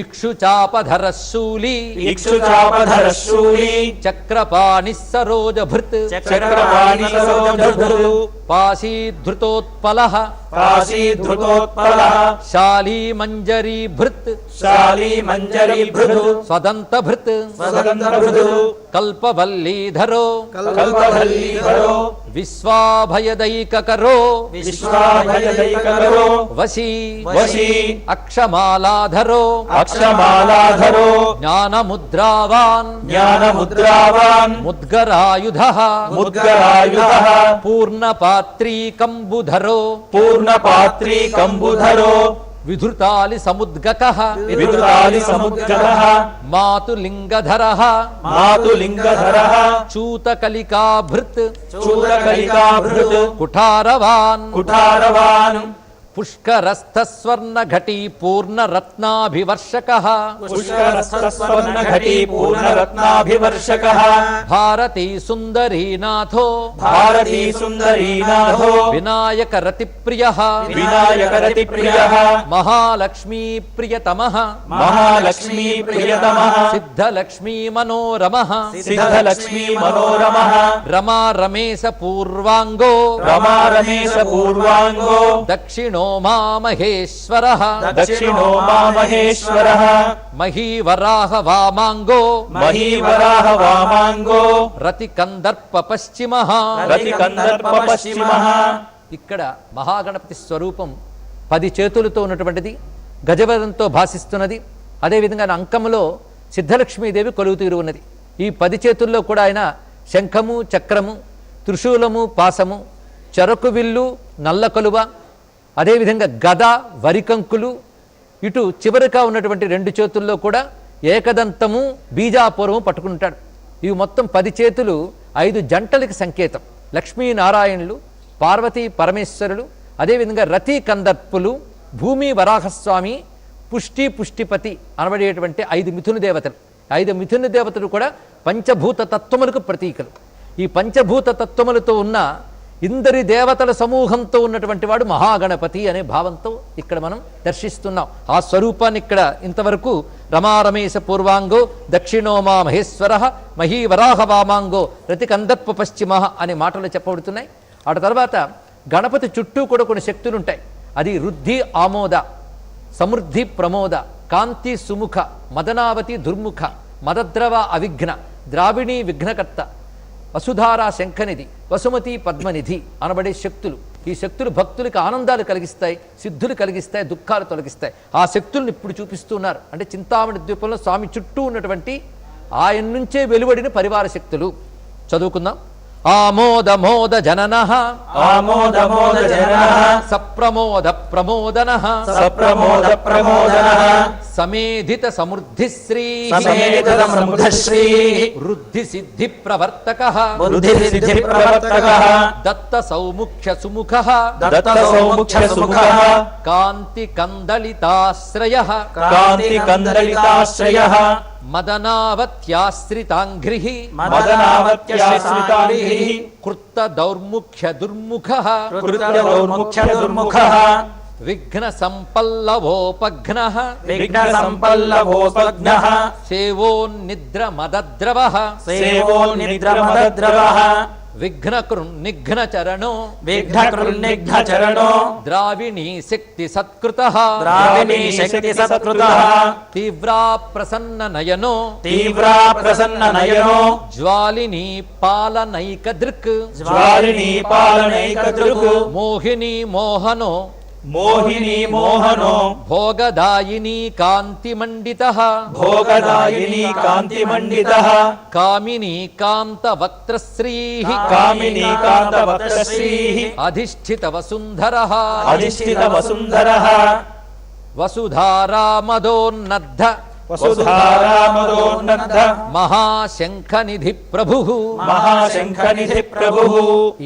ఇక్షుచాపధరః శూలీ ఇక్షుచాపధరశూలి చక్రపాణిః సరోజభృత్ చక్రపాణి సరోజభృతు పాశీధృతోత్పలః కాశీధృతోత్పలః శాలీ మంజరీభృత్ శాలీ మంజరీభృతు స్వదంతభృత్ స్వదంతభృతు కల్పవల్లీధరో కల్పవల్లీధరో విశ్వాభయదైకకరో విశ్వాభయదైకకరో వశీ వశీ అక్షమాలాధరో అక్షమాలాధరో జ్ఞానముద్రావాన్ జ్ఞానముద్రావాన్ ముద్గరాయుధః ముద్గరాయుధః పూర్ణపాత్రీకంబుధరో పూర్ణపాత్రీ కంబుధరో విధృతాలి సముద్గకః విదుతాలి సముద్గతః మాతులింగధరః మాతులింగధరః చూతకలికాభృత్ చూరకలికాభృత్ కుఠారవాన్ కుఠారవాన్ పుష్కరస్థస్వర్ణఘటీ పూర్ణరత్నాభివర్షకః పుష్కరస్థస్వర్ణఘటీ పూర్ణరత్నాభివర్షకః భారతీ సుందరీనాథో భారతీ సుందరీనాథో వినాయకరతిప్రియః వినాయకరతిప్రియః మహాలక్ష్మీ ప్రియతమః మహాలక్ష్మీ ప్రియతమః సిద్ధలక్ష్మీ మనోరమః సిద్ధలక్ష్మీ మనోరమః రమా రమేశ పూర్వాంగో రమా రమేశ పూర్వాంగో దక్షిణో మామహేశ్వరః దక్షిణో మామహేశ్వరః మహీవరాహ వామాంగో మహీవరాహ వామాంగో రతికందర్ప పశ్చిమః రతికందర్ప పశ్చిమః. ఇక్కడ మహాగణపతి స్వరూపం 10 చేతులతో ఉన్నటువంటిది, గజవదంతో భాసిస్తున్నది. అదేవిధంగా అంకములో సిద్ధలక్ష్మీదేవి కొలువుతీరు ఉన్నది. ఈ 10 చేతుల్లో కూడా ఆయన శంఖము, చక్రము, త్రిశూలము, పాసము, చెరకు విల్లు, నల్ల కలువ, అదేవిధంగా గద, వరికంకులు, ఇటు చివరిగా ఉన్నటువంటి 2 చేతుల్లో కూడా ఏకదంతము, బీజాపూర్వము పట్టుకుంటాడు. ఇవి మొత్తం 10 చేతులు 5 జంటలకి సంకేతం. లక్ష్మీనారాయణులు, పార్వతీ పరమేశ్వరులు, అదేవిధంగా రతి కందర్పులు, భూమి వరాహస్వామి, పుష్టిపతి అనబడేటువంటి 5 మిథున దేవతలు. 5 మిథున దేవతలు కూడా పంచభూత తత్వములకు ప్రతీకలు. ఈ పంచభూత తత్వములతో ఉన్న ఇందరి దేవతల సమూహంతో ఉన్నటువంటి వాడు మహాగణపతి అనే భావంతో ఇక్కడ మనం దర్శిస్తున్నాం. ఆ స్వరూపాన్ని ఇక్కడ ఇంతవరకు రమారమేశ పూర్వాంగో దక్షిణో మా మహేశ్వర మహీవరాహ వామాంగో రతికందర్ప పశ్చిమ అనే మాటలు చెప్పబడుతున్నాయి. ఆ తర్వాత గణపతి చుట్టూ కూడా కొన్ని శక్తులు ఉంటాయి. అది రుద్ధి ఆమోద, సమృద్ధి ప్రమోద, కాంతి సుముఖ, మదనావతి దుర్ముఖ, మదద్రవ అవిఘ్న, ద్రావిణీ విఘ్నకర్త, వసుధారా శంఖనిధి, వసుమతి పద్మనిధి అనబడే శక్తులు. ఈ శక్తులు భక్తులకు ఆనందాలు కలిగిస్తాయి, సిద్ధులు కలిగిస్తాయి, దుఃఖాలు తొలగిస్తాయి. ఆ శక్తులను ఇప్పుడు చూపిస్తున్నారు. అంటే చింతామణి ద్వీపంలో స్వామి చుట్టూ ఉన్నటువంటి ఆయన నుంచే వెలువడిన పరివార శక్తులు చదువుకుందాం. ఆమోదమోద జననః ఆమోదమోద జనః సప్రమోద ప్రమోదనః సప్రమోద ప్రమోదనః సమేధిత సమృద్ధిశ్రీ సమేధిత సమృద్ధశ్రీః వృద్ధి సిద్ధి ప్రవర్తకః బుద్ధి సిద్ధి ప్రవర్తకః దత్త సౌముఖ్య సుముఖః దత్త సౌముఖ్య సుముఖః కాంతి కందలితాశ్రయః కాంతి కందలితాశ్రయః మదనావత్యాశ్రితాంఘ్రిః మదనావత్యాశ్రితారిః కృత్త దౌర్ముఖ్య దుర్ముఖః కృత్యదౌర్ముఖ్య దుర్ముఖః విఘ్న సంపల్లవోపఘ్నః విఘ్న సంపల్లవోపఘ్నః సేవోన్నిద్ర మదద్రవః సేవో నిద్రమదద్రవః విఘ్న చరణో విఘ్నకృన్నిఘ్న చరణో ద్రావిణీ శక్తి సత్కృతః ద్రావిణీ శక్తి సత్కృతః తీవ్రా ప్రసన్న నయనో తీవ్రా ప్రసన్న నయనో జ్వాలినీ పాలనైక దృక్ జ్వాలినీ పాలనైకదృకు మోహిని మోహనో మోహిని మోహనో భోగదాయిని కాంతిమండితః భోగదాయిని కాంతిమండితః కామిని కాంత వక్త్రశ్రీః కామినీ కాంతవక్త్రశ్రీః అధిష్ఠిత వసుంధరః అధిష్ఠిత వసుంధరః వసుధారామదోన్నద్ధ వసుధారామదోన్నద్ధ మహాశంఖనిధి ప్రభుః మహాశంఖనిధి ప్రభుః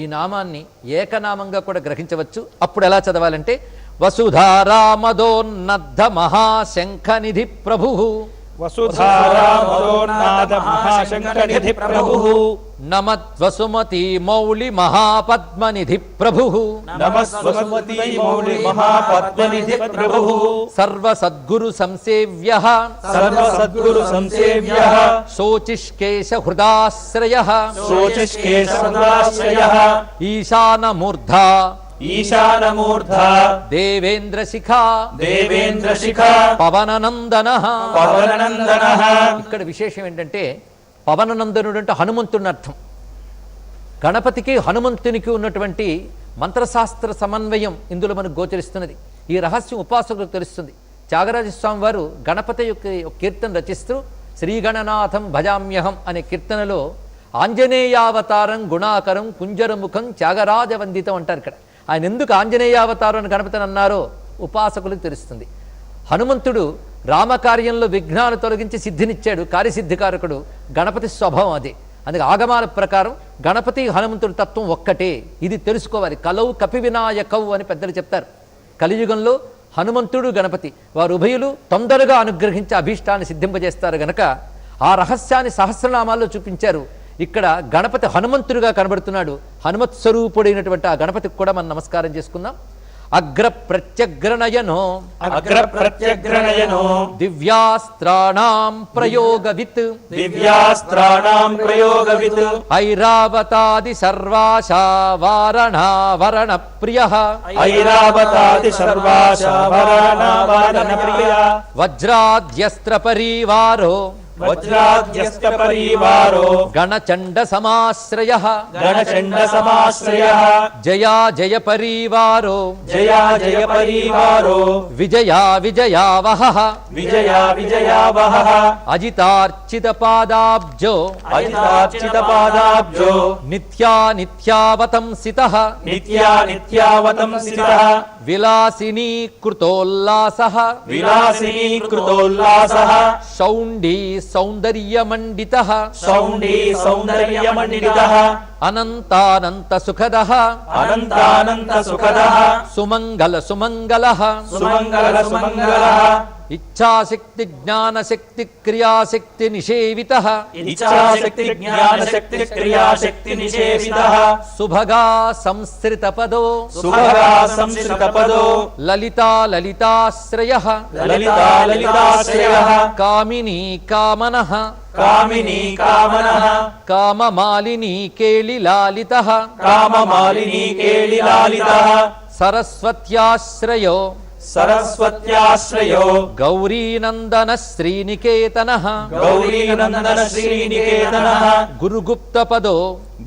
ఈ నామాన్ని ఏకనామంగా కూడా గ్రహించవచ్చు. అప్పుడు ఎలా చదవాలంటే వసుధారామదోన్నద్ధ మహాశంఖనిధి ప్రభుః వసుధారామదోన్నద్ధ మహాశంఖనిధి ప్రభుః నమద్వసుమతి మౌళి మహాపద్మనిధి ప్రభుః నమస్వసుమతి మౌళి మహాపద్మనిధి ప్రభుః సర్వసద్గురు సంసేవ్యః సర్వసద్గురు సంసేవ్యః శోచిష్కేశ హృదాశ్రయః శోచిష్కేశసదాశ్రయః ఈశానమూర్ధా ఈశానమూర్ధా దేవేంద్రశిఖా దేవేంద్రశిఖా పవననందనః పవననందనః ఇక్కడ విశేషం ఏంటంటే పవననందనుడు అంటే హనుమంతుని అర్థం. గణపతికి హనుమంతునికి ఉన్నటువంటి మంత్రశాస్త్ర సమన్వయం ఇందులో మనకు గోచరిస్తున్నది. ఈ రహస్యం ఉపాసకులకు తెలుస్తుంది. త్యాగరాజస్వామి వారు గణపతి యొక్క కీర్తన రచిస్తూ శ్రీగణనాథం భజామ్యహం అనే కీర్తనలో ఆంజనేయావతారం గుణాకరం కుంజరముఖం త్యాగరాజ వందితం అంటారు. ఇక్కడ ఆయన ఎందుకు ఆంజనేయావతారం అని గణపతిని అన్నారో ఉపాసకులకు తెలుస్తుంది. హనుమంతుడు రామకార్యంలో విఘ్నాలు తొలగించి సిద్ధినిచ్చాడు, కార్యసిద్ధికారకుడు. గణపతి స్వభావం అదే. అందుకే ఆగమాల ప్రకారం గణపతి హనుమంతుడి తత్వం ఒక్కటే. ఇది తెలుసుకోవాలి. కలౌ కపి వినాయకౌ అని పెద్దలు చెప్తారు. కలియుగంలో హనుమంతుడు గణపతి వారు ఉభయులు తొందరగా అనుగ్రహించి అభీష్టాన్ని సిద్ధింపజేస్తారు గనక ఆ రహస్యాన్ని సహస్రనామాల్లో చూపించారు. ఇక్కడ గణపతి హనుమంతుడిగా కనబడుతున్నాడు. హనుమత్ స్వరూపుడైనటువంటి ఆ గణపతికి కూడా మనం నమస్కారం చేసుకుందాం. అగ్ర ప్రత్యగ్రనయనో అగ్ర ప్రత్యగ్రనయనో దివ్యాస్త్రాణాం ప్రయోగవిత్ దివ్యాస్త్రాణాం ప్రయోగవిత్ ఐరావతాది సర్వాశా వారణావరణ ప్రియః ఐరావతాది సర్వాశావరణావరణ ప్రియః వజ్రాద్యస్త్ర పరివారో వజ్రాద్యస్త పరివారో గణచండ సమాశ్రయః గణచండ సమాశ్రయః జయా జయ పరివారో జయా జయ పరివారో విజయా విజయావహః విజయా విజయావహః అజితార్చిత పాదాబ్జో అజితార్చిత పాదాబ్జో నిత్యా నిత్యావతంసితః నిత్యా నిత్యావతంసితః విలాసినీ కృతోల్లాసః విలాసినీ కృతోల్లాసః శౌండీ సౌందర్యమండితః సౌండీ సౌందర్యమండితః అనంతానంత సుఖదః అనంతానంత సుఖదః సుమంగళ సుమంగళః సుమంగళ సుమంగళః ఇచ్ఛాశక్తి జ్ఞానశక్తి క్రియాశక్తి నిషేవితః ఇచ్ఛాశక్తి జ్ఞానశక్తి క్రియాశక్తి నిషేవితః సుభగా సంస్కృత పదో సుభగా సంస్కృత పదో లలితా లలితాశ్రయః లలితా లలితాశ్రయః కామినీ కామనః కామినీ కామనః కామమాలినీ కేళిలాలితః కామమాలినీ కేళిలాలితః సరస్వత్యాశ్రయో సరస్వత్యాశ్రయో గౌరీనందన శ్రీనికేతనః గౌరీనందన శ్రీనికేతనః గురుగుప్తపదో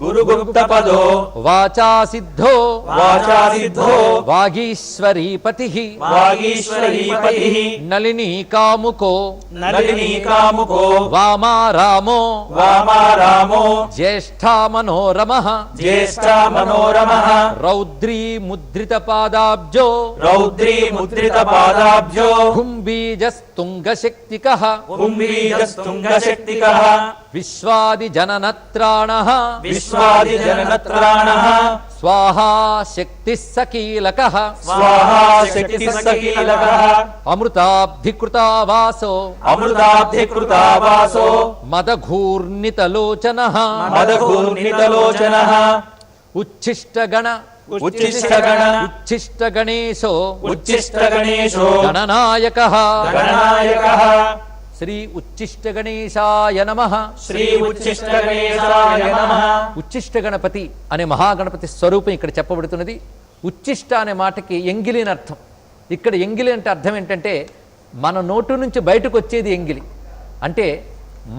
గురుగుప్తపదో వాచా సిద్ధో వాచాసిద్ధో వాగీశ్వరీపతి వాగీశ్వరీపతి నళినీ కాముకో నళినీకాముకో వామారామో వామారామో జ్యేష్ఠా మనోరమః జ్యేష్ఠా మనోరమః రౌద్రీ ముద్రిత పాదాబ్జో రౌద్రీ ముద్రిత పాదాబ్జో కుంభీజస్తుంగశక్తికః కుంభీజస్తుంగశక్తికః విశ్వాది జననత్రాణః విశ్వాదిజననత్రాణః స్వాహా శక్తిః సకీలకః స్వాహా శక్తిస్సకీలకః అమృతాబ్ధికృతావాసో అమృతాబ్ధికృతావాసో మదఘూర్ణితలోచనః మదఘూర్ణితలోచనః ఉచ్ఛిష్టగణ ఉచ్ఛిష్టగణ ఉచ్ఛిష్టగణేశో ఉచ్ఛిష్టగణేశో గణనాయకః గణనాయకః శ్రీ ఉచ్ఛిష్టగణేశాయ నమః. శ్రీ ఉచ్ఛిష్టగణేశాయ నమః. ఉచ్ఛిష్ట గణపతి అనే మహాగణపతి స్వరూపం ఇక్కడ చెప్పబడుతున్నది. ఉచ్ఛిష్ట అనే మాటకి ఎంగిలి అని అర్థం. ఇక్కడ ఎంగిలి అంటే అర్థం ఏంటంటే మన నోటి నుంచి బయటకు వచ్చేది ఎంగిలి అంటే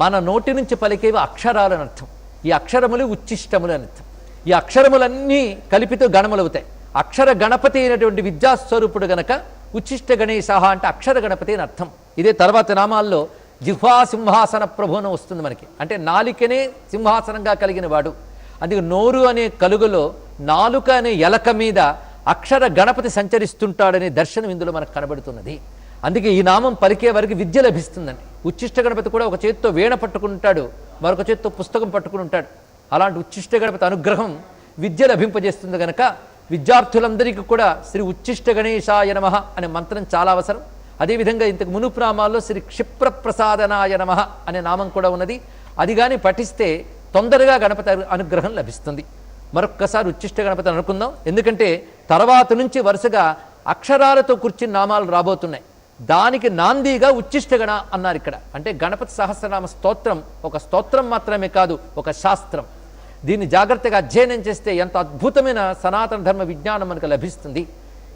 మన నోటి నుంచి పలికేవి అక్షరాలు అని అర్థం. ఈ అక్షరములు ఉచ్ఛిష్టములు అని అర్థం. ఈ అక్షరములన్నీ కలిపితో గణములవుతాయి. అక్షర గణపతి అయినటువంటి విద్యాస్వరూపుడు గనక ఉచ్ఛిష్ట గణేశ అంటే అక్షర గణపతి అని అర్థం. ఇదే తర్వాత నామాల్లో జిహ్వా సింహాసన ప్రభువును వస్తుంది మనకి. అంటే నాలికనే సింహాసనంగా కలిగిన వాడు. అందుకే నోరు అనే కలుగులో నాలుక అనే ఎలక మీద అక్షర గణపతి సంచరిస్తుంటాడనే దర్శనం ఇందులో మనకు కనబడుతున్నది. అందుకే ఈ నామం పలికే వారికి విద్య లభిస్తుందండి. ఉచ్ఛిష్ట గణపతి కూడా ఒక చేత్తో వీణ పట్టుకుంటాడు, మరొక చేత్తో పుస్తకం పట్టుకుని ఉంటాడు. అలాంటి ఉచ్ఛిష్ట గణపతి అనుగ్రహం విద్య లభింపజేస్తుంది కనుక విద్యార్థులందరికీ కూడా శ్రీ ఉచ్ఛిష్ట గణేశాయ నమః అనే మంత్రం చాలా అవసరం. అదేవిధంగా ఇంతకు మునుపు నామాల్లో శ్రీ క్షిప్రప్రసాదనాయ నమః అనే నామం కూడా ఉన్నది. అది కానీ పఠిస్తే తొందరగా గణపతి అనుగ్రహం లభిస్తుంది. మరొక్కసారి ఉచ్ఛిష్ట గణపతి అనుకుందాం. ఎందుకంటే తర్వాత నుంచి వరుసగా అక్షరాలతో కూర్చుని నామాలు రాబోతున్నాయి. దానికి నాందీగా ఉచ్ఛిష్టగణ అన్నారు ఇక్కడ. అంటే గణపతి సహస్రనామ స్తోత్రం ఒక స్తోత్రం మాత్రమే కాదు, ఒక శాస్త్రం. దీన్ని జాగ్రత్తగా అధ్యయనం చేస్తే ఎంత అద్భుతమైన సనాతన ధర్మ విజ్ఞానం మనకు లభిస్తుంది.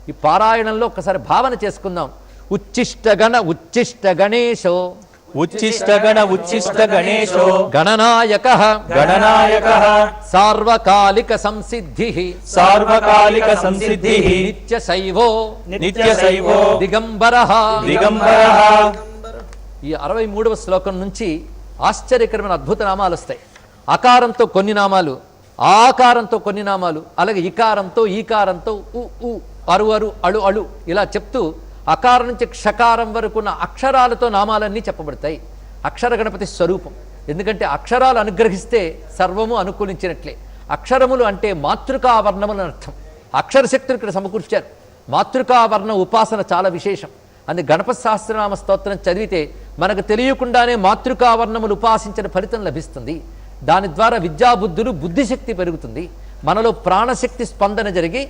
ఈ పారాయణంలో ఒకసారి భావన చేసుకుందాం. ఉచ్ఛిష్టగణ ఉచ్ఛిష్ట గణేశో ఉచ్ఛిష్టగణ ఉచ్ఛిష్ట గణేశో గణనాయకః గణనాయకః సార్వకాలిక సంసిద్ధిః సార్వకాలిక సంసిద్ధిః నిత్యశైవో నిత్యశైవో దిగంబరః దిగంబరః. ఈ 63వ శ్లోకం నుంచి ఆశ్చర్యకరమైన అద్భుత నామాలు వస్తాయి. అకారంతో కొన్ని నామాలు, ఆకారంతో కొన్ని నామాలు, అలాగే ఇకారంతో ఈకారంతో ఉ ఉ అరు అరు అళు అళు ఇలా చెప్తూ అకారం నుంచి క్షకారం వరకు ఉన్న అక్షరాలతో నామాలన్నీ చెప్పబడతాయి. అక్షర గణపతి స్వరూపం. ఎందుకంటే అక్షరాలు అనుగ్రహిస్తే సర్వము అనుకూలించినట్లే. అక్షరములు అంటే మాతృకావర్ణములు అర్థం. అక్షరశక్తులు ఇక్కడ సమకూర్చారు. మాతృకావర్ణ ఉపాసన చాలా విశేషం. అందుకే గణపతి సహస్రనామ స్తోత్రం చదివితే మనకు తెలియకుండానే మాతృకావర్ణములు ఉపాసించిన ఫలితం లభిస్తుంది. దాని ద్వారా విద్యాబుద్ధులు బుద్ధిశక్తి పెరుగుతుంది. మనలో ప్రాణశక్తి స్పందన జరిగి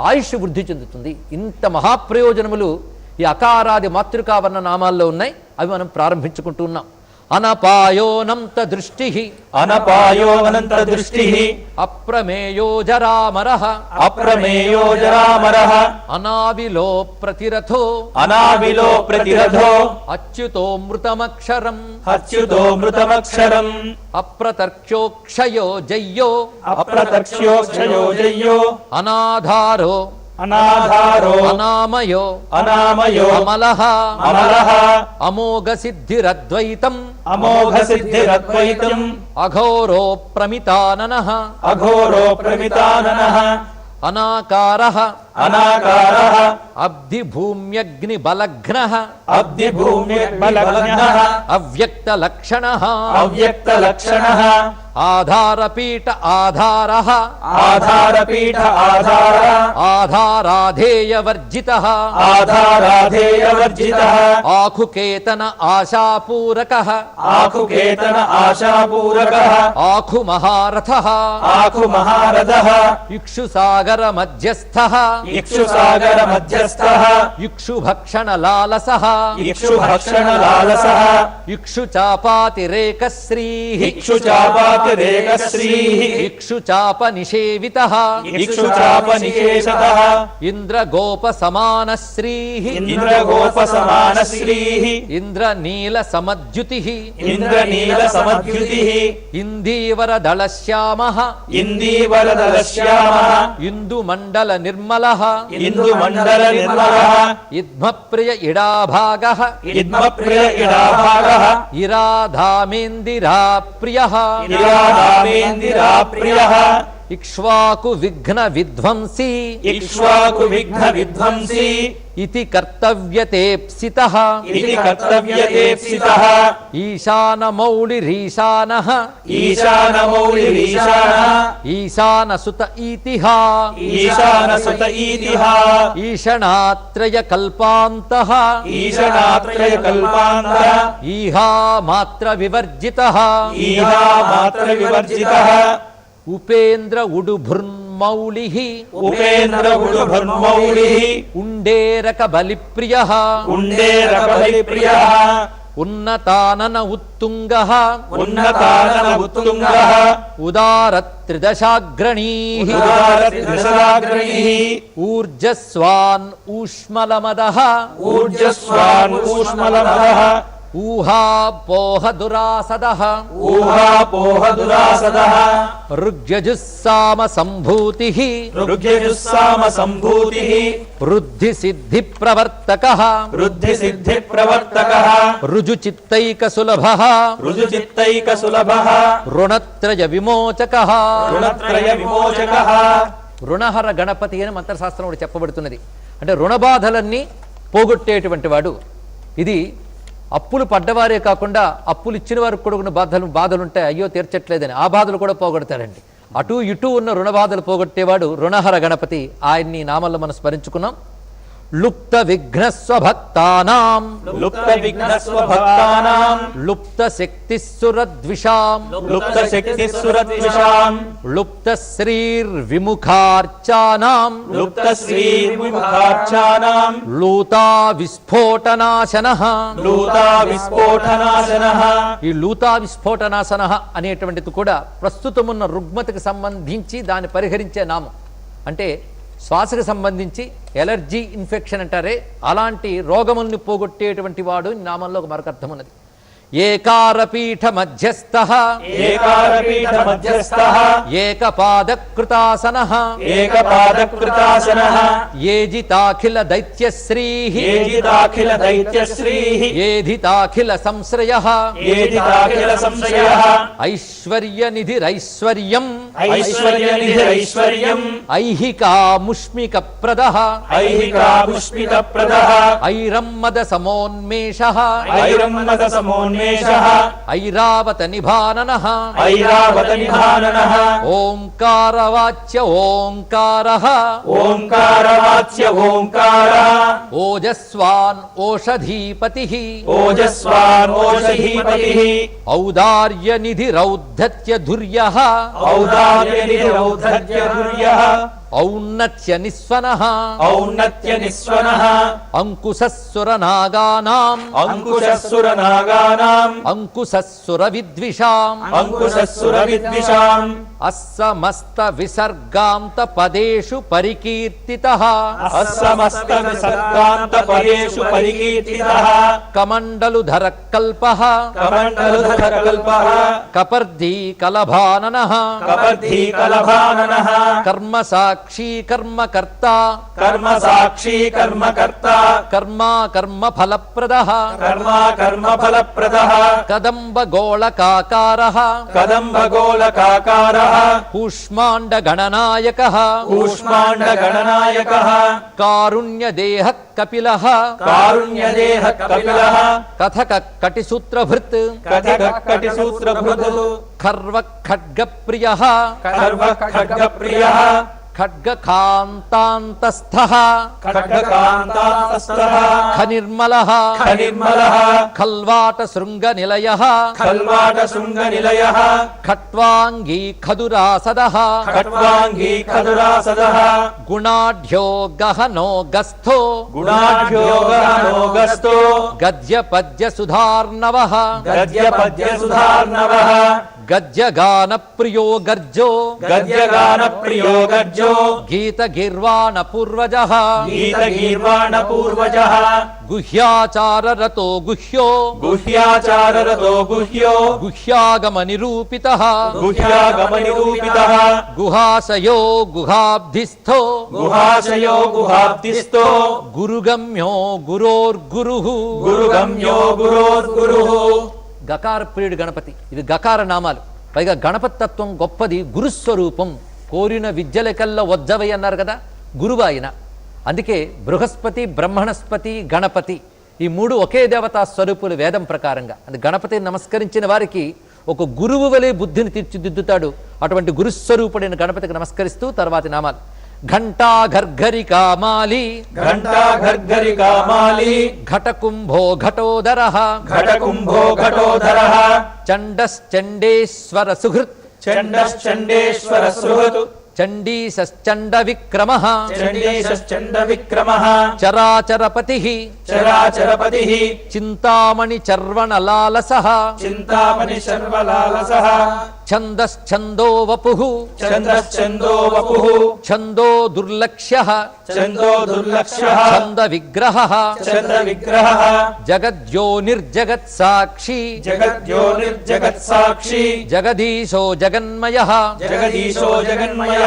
ఆయుష్ వృద్ధి చెందుతుంది. ఇంత మహాప్రయోజనములు ఈ అకారాది మాతృకావర్ణ నామాల్లో ఉన్నాయి. అవి మనం ప్రారంభించుకుంటూ ఉన్నాం. అనపాయోనంత దృష్టి అనపాయోనంత దృష్టి అప్రమేయో జరామరః అప్రమేయో జరామరః అనావిలో ప్రతిరథో అనావిలో ప్రతిరథో అచ్యుతోమృతమక్షరం అచ్యుతో మృతమక్షరం అప్రతర్క్ష్యోక్షయో జయ్యో అప్రతక్ష్యోక్షయో జయ్యో అనాధారో అనాధారో అనామయో అనామయో అమలః అమలః అమోఘ సిద్ధిరద్వైతం అమోఘ సిద్ధిరద్వైతం అఘోరో ప్రమితాననః అఘోరో ప్రమితాననః అనాకారః అనాకారః అబ్ధి భూమ్యగ్ని బలఘ్నః అబ్ధి భూమ్యగ్నిబలఘ్నః అవ్యక్త లక్షణః అవ్యక్త లక్షణః ఆధారపీఠ ఆధారః ఆధారపీఠ ఆధార ఆధారాధేయవర్జితః ఆధారాధేయవర్జితః ఆఖుకేతన ఆశాపూరకః ఆఖుకేతన ఆశాపూరకః ఆఖు మహారథః ఆఖు మహారథః ఇక్షుసాగర మధ్యస్థః ఇక్షుసాగర మధ్యస్థః ఇక్షుభక్షణ లాలసః ఇక్షుభక్షణ లాలసః ఇక్షుచాపాతిరేకశ్రీః ఇక్షుచాపాతిరేకశ్రీః ఇక్షుచాప నిషేవితః ఇక్షుచాపనికేషతః ఇంద్రగోపసమానశ్రీః ఇంద్రగోపసమానశ్రీః ఇంద్రనీల సమద్యుతిః ఇంద్రనీల సమద్యుతిః ఇందీవరదళశ్యామః ఇందీవరదళశ్యామః ఇందుమండల నిర్మలః ఇందుమండల నిర్మలః ఇద్మప్రియ ఇడాభాగః ఇద్మప్రియ ఇడాభాగః ఇరాధామేందిరా ప్రియః ఇరాధామేందిరాప్రియః ఇక్ష్వాకు విఘ్న విధ్వంసి ఇక్ష్వాకు విఘ్న విధ్వంసి ఇతి కర్తవ్యతేప్సితః ఇది కర్తవ్యతేప్సితః ఈశానమౌళిరీశానః ఈశానమౌళిరీశానః ఈశానసుత ఈతిః ఈశానసుత ఈతిః ఈషణాత్రయ కల్పాంతః ఈశనాత్రయ కల్పాంతః ఈహా మాత్ర వివర్జితః ఈహా మాత్ర వివర్జితః ఉపేంద్ర ఉడుభృన్మౌళిః ఉపేంద్ర గుడుభర్మౌళిః ఉండేరక బలిప్రియః ఉండేరకబలిప్రియః ఉన్నతానన ఉత్తుంగః ఉన్నతానన ఉత్తుంగః ఉదారత్రిదశాగ్రణీః ఉదారత్రిదశాగ్రణీః ఊర్జస్వాన్ ఊష్మలమదః ఊర్జస్వాన్ ఊష్మలమదః ఊహాపోహ దురాసదః ఊహాపోహ దురాసదః ఋగ్యజుస్సామ సంభూతిః ఋగ్యజుస్సామ సంభూతిః వృద్ధి సిద్ధి ప్రవర్తకః వృద్ధి సిద్ధి ప్రవర్తకః రుజుచిత్తైక సులభః రుజుచిత్తైక సులభః రుణత్రయ విమోచకః రుణత్రయ విమోచకః రుణహర గణపతి అని మంత్రశాస్త్రంలో చెప్పబడుతున్నది. అంటే రుణబాధలన్నీ పోగొట్టేటువంటి వాడు. ఇది అప్పులు పడ్డవారే కాకుండా అప్పులు ఇచ్చిన వారికి కూడా ఉన్న బాధలుంటాయి, అయ్యో తీర్చట్లేదని ఆ బాధలు కూడా పోగొడతారండి. అటు ఇటు ఉన్న రుణ బాధలు పోగొట్టేవాడు రుణహర గణపతి. ఆయన్ని నామంలో మనం స్మరించుకున్నాం. లుప్త విఘ్నస్వభక్తానాం లుప్త విఘ్నస్వభక్తానాం లుప్త శక్తిస్సురద్విషాం లుప్త శక్తిస్సురద్విషాం లుప్త శ్రీర్విముఖార్చానాం లుప్త శ్రీర్విముఖార్చానాం లూతా విస్ఫోటనాశనః లూతా విస్ఫోటనాశనః. ఈ లూతా విస్ఫోటనాశనః అనేటువంటిది కూడా ప్రస్తుతమున్న రుగ్మతకు సంబంధించి దాన్ని పరిహరించే నామం. అంటే శ్వాసకు సంబంధించి ఎలర్జీ ఇన్ఫెక్షన్ అంటారే అలాంటి రోగముల్ని పోగొట్టేటువంటి వాడు నామంలో మరొక అర్థం ఉన్నది. ఏకారపీఠ మధ్యస్థః ఏకారపీఠ మధ్యస్థః ఏకపాదకృతాసనః ఏకపాదకృతాసనః ఏజితాఖిల దైత్యశ్రీః ఏజితాఖిల దైత్యశ్రీః ఏధితాఖిల సంశ్రయః ఏజితాఖిల సంశయః ఐశ్వర్యనిధిరైశ్వర్యం ఐశ్వర్యనిధిరైశ్వర్యం ఐహికాముష్మికప్రదః ఐహికాపుష్పితప్రదః ఐరమ్మద సమోన్మేషః ఐరమ్మద సమోన్మేషః ఐరావత నిభాననః ఐరావత నిధాననః ఓంకారవాచ్య ఓంకారః ఓంకారవాచ్య ఓంకారః ఓజస్వాన్ ఓషధీపతిః ఓజస్వాన్ ఓషధీపతిః ఔదార్యనిధిరౌద్ధత్య ధుర్యః ఔదార్యనిధిరౌద్ధత్యధుర్యః ఔన్నత్య నిస్వనః ఔన్నత్య నిస్వనః అంకుశస్సురనాగానాం అంకుశస్సురనాగానాం అంకుశస్సుర విద్విషాం అంకుశస్సురవిద్విషాం అస్సమస్త విసర్గాంత పదేషు పరికీర్తితః అస్సమస్త విసర్గాంత పదేషు పరికీర్తితః కమండలుధర కల్పః కమండలుధర కల్పః కపర్ధీ కలభాననః కపర్ధీ కలభాననః కర్మ సాక్షీ కర్మకర్త కర్మ సాక్షీ కర్మకర్త కర్మా కర్మ ఫలప్రదః కర్మా కర్మ ఫలప్రదః కదంబ గోళకాకారః కదంబ గోళకాకారః కూష్మాండ గణనాయకః కూష్మాండ గణనాయకః కారుణ్యదేహ కపిలః కారుణ్యదేహ కపిలః కథక కటిసూత్రభృత్ కథక కటిసూత్రభృతు ఖర్వ ఖడ్గప్రియః ఖర్వ ఖడ్గప్రియః ఖడ్గకాంతాంతస్థః ఖడ్గకాంతాస్తః ఖనిర్మలః ఖనిర్మలః ఖల్వాట శృంగ నిలయః ఖల్వాట శృంగ నిలయః ఖట్వాంగీ ఖదురాసదః ఖట్వాంగీ ఖదురాసదః గుణాఢ్యో గహనో గస్థో గుణాఢ్యో గహనో గస్తో గద్య పద్య సుధార్ణవః గద్య పద్య సుధార్ణవః గద్యగాన ప్రియో గర్జో గద్యగాన ప్రియో గర్జో గీత గిర్వాణ పూర్వజః గీత గీర్వాణ పూర్వజః గుహ్యాచార రతో గుహ్యో గుహ్యాచారరతో గుహ్యో గుహ్యాగమ నిరూపితః గుహ్యాగమ నిరూపితః గుహాశయో గుహాబ్ధిస్థో గుహాశయో గుహాబ్దిస్తో గురుగమ్యో గురోర్గురుః గురుగమ్యో గురోర్గురుః. గకార ప్రియుడు గణపతి. ఇది గకార నామాలు. పైగా గణపతి తత్వం గొప్పది, గురుస్వరూపం. కోరిన విద్యలకల్లా వజ్జవై అన్నారు కదా, గురువు ఆయన. అందుకే బృహస్పతి, బ్రహ్మణస్పతి, గణపతి ఈ మూడు ఒకే దేవతా స్వరూపులు వేదం ప్రకారంగా. అది గణపతిని నమస్కరించిన వారికి ఒక గురువు వలె బుద్ధిని తీర్చిదిద్దుతాడు. అటువంటి గురుస్వరూపుడైన గణపతికి నమస్కరిస్తూ తర్వాతి నామాలు: ఘంటా ఘర్ఘరికా మాలి ఘంటా ఘర్ఘరికా మాలి ఘటకుంభో ఘటోదరః ఘటకుంభో ఘటోధరః చండశ్చండేశ్వర సుహృత్ చండశ్చండేశ్వర సుహృత్ చండీశ్చండ విక్రమః చండీశ్చండ విక్రమః చరాచరపతిః చరాచరపతిః చింతామణి చర్వణలాలసః చింతామణి శర్వలాలసః ఛందశ్చందో వపుః ఛందశ్చందో వపుః ఛందో దుర్లక్ష్యః ఛందో దుర్లక్ష్యః ఛంద విగ్రహః ఛంద విగ్రహః జగద్యోనిర్జగత్ సాక్షి జగద్యోనిర్జగత్సాక్షి జగదీశో జగన్మయః జగదీశో జగన్మయః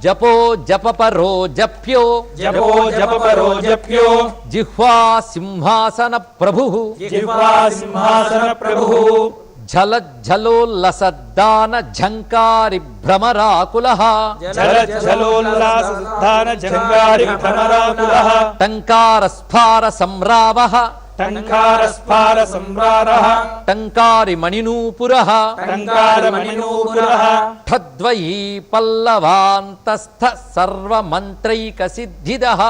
జపో జపపరో జప్యో జపో జపపరో జప్యో జిహ్వా సింహాసన ప్రభుః జిహ్వా సింహాసన ప్రభుః ఝలజ్ఝలోల్లసద్దాన ఝంకారి భ్రమరాకులః జలజ్జలోల్లాసధాన జంగారి భ్రమరాకులః టంకార స్ఫార సంరావః టంకారస్ఫార సంరారః టంకారి మణినూపురః టంకారమణినూపురః ఠద్వయీ పల్లవాంతస్థ సర్వమంత్రైక సిద్ధిదః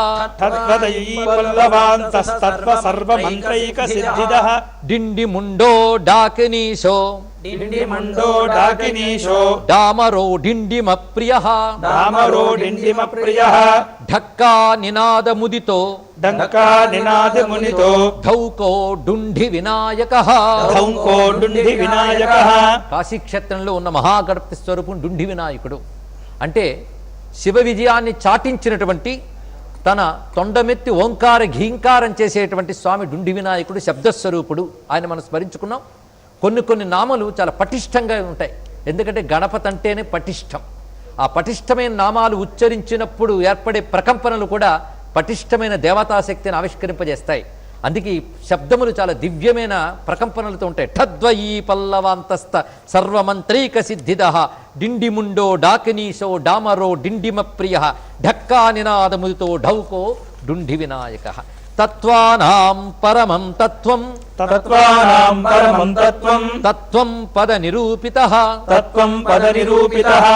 తద్వదయీ పల్లవాంతస్తత్వ సర్వమంత్రైక సిద్ధిదః డిండి ముండో డాకినీశో డిండిమండో డాకినీశో డామరో డిండిమ ప్రియః రామరో డిండిమ ప్రియః ఢక్కా నినాదముదితో డంకా నినాద మునితో ధౌకో డుండి వినాయకః ధౌంకో డుండి వినాయకః. కాశీక్షేత్రంలో ఉన్న మహాగణపతి స్వరూపం డుండి వినాయకుడు. అంటే శివ విజయాన్ని చాటించినటువంటి తన తొండమెత్తి ఓంకార ఘీంకారం చేసేటువంటి స్వామి డుండి వినాయకుడు శబ్దస్వరూపుడు. ఆయన మనం స్మరించుకున్నాం. కొన్ని నామాలు చాలా పటిష్టంగా ఉంటాయి. ఎందుకంటే గణపతి అంటేనే పటిష్టం. ఆ పటిష్టమైన నామాలు ఉచ్చరించినప్పుడు ఏర్పడే ప్రకంపనలు కూడా పటిష్టమైన దేవతాశక్తిని ఆవిష్కరింపజేస్తాయి. అందుకే ఈ శబ్దములు చాలా దివ్యమైన ప్రకంపనలతో ఉంటాయి. ఠద్వయీ పల్లవాంతస్థ సర్వమంత్రైక సిద్ధిదః డిండిముండో డాకినీశో డామరో డిండిమ ప్రియః ఢక్కా నినాదముదితో ఢౌకో డుండి వినాయకః. తత్వానాం పరమం తత్వం తత్వానాం పరమం తత్వం తత్వం పద నిరూపితః తత్వం పద నిరూపితః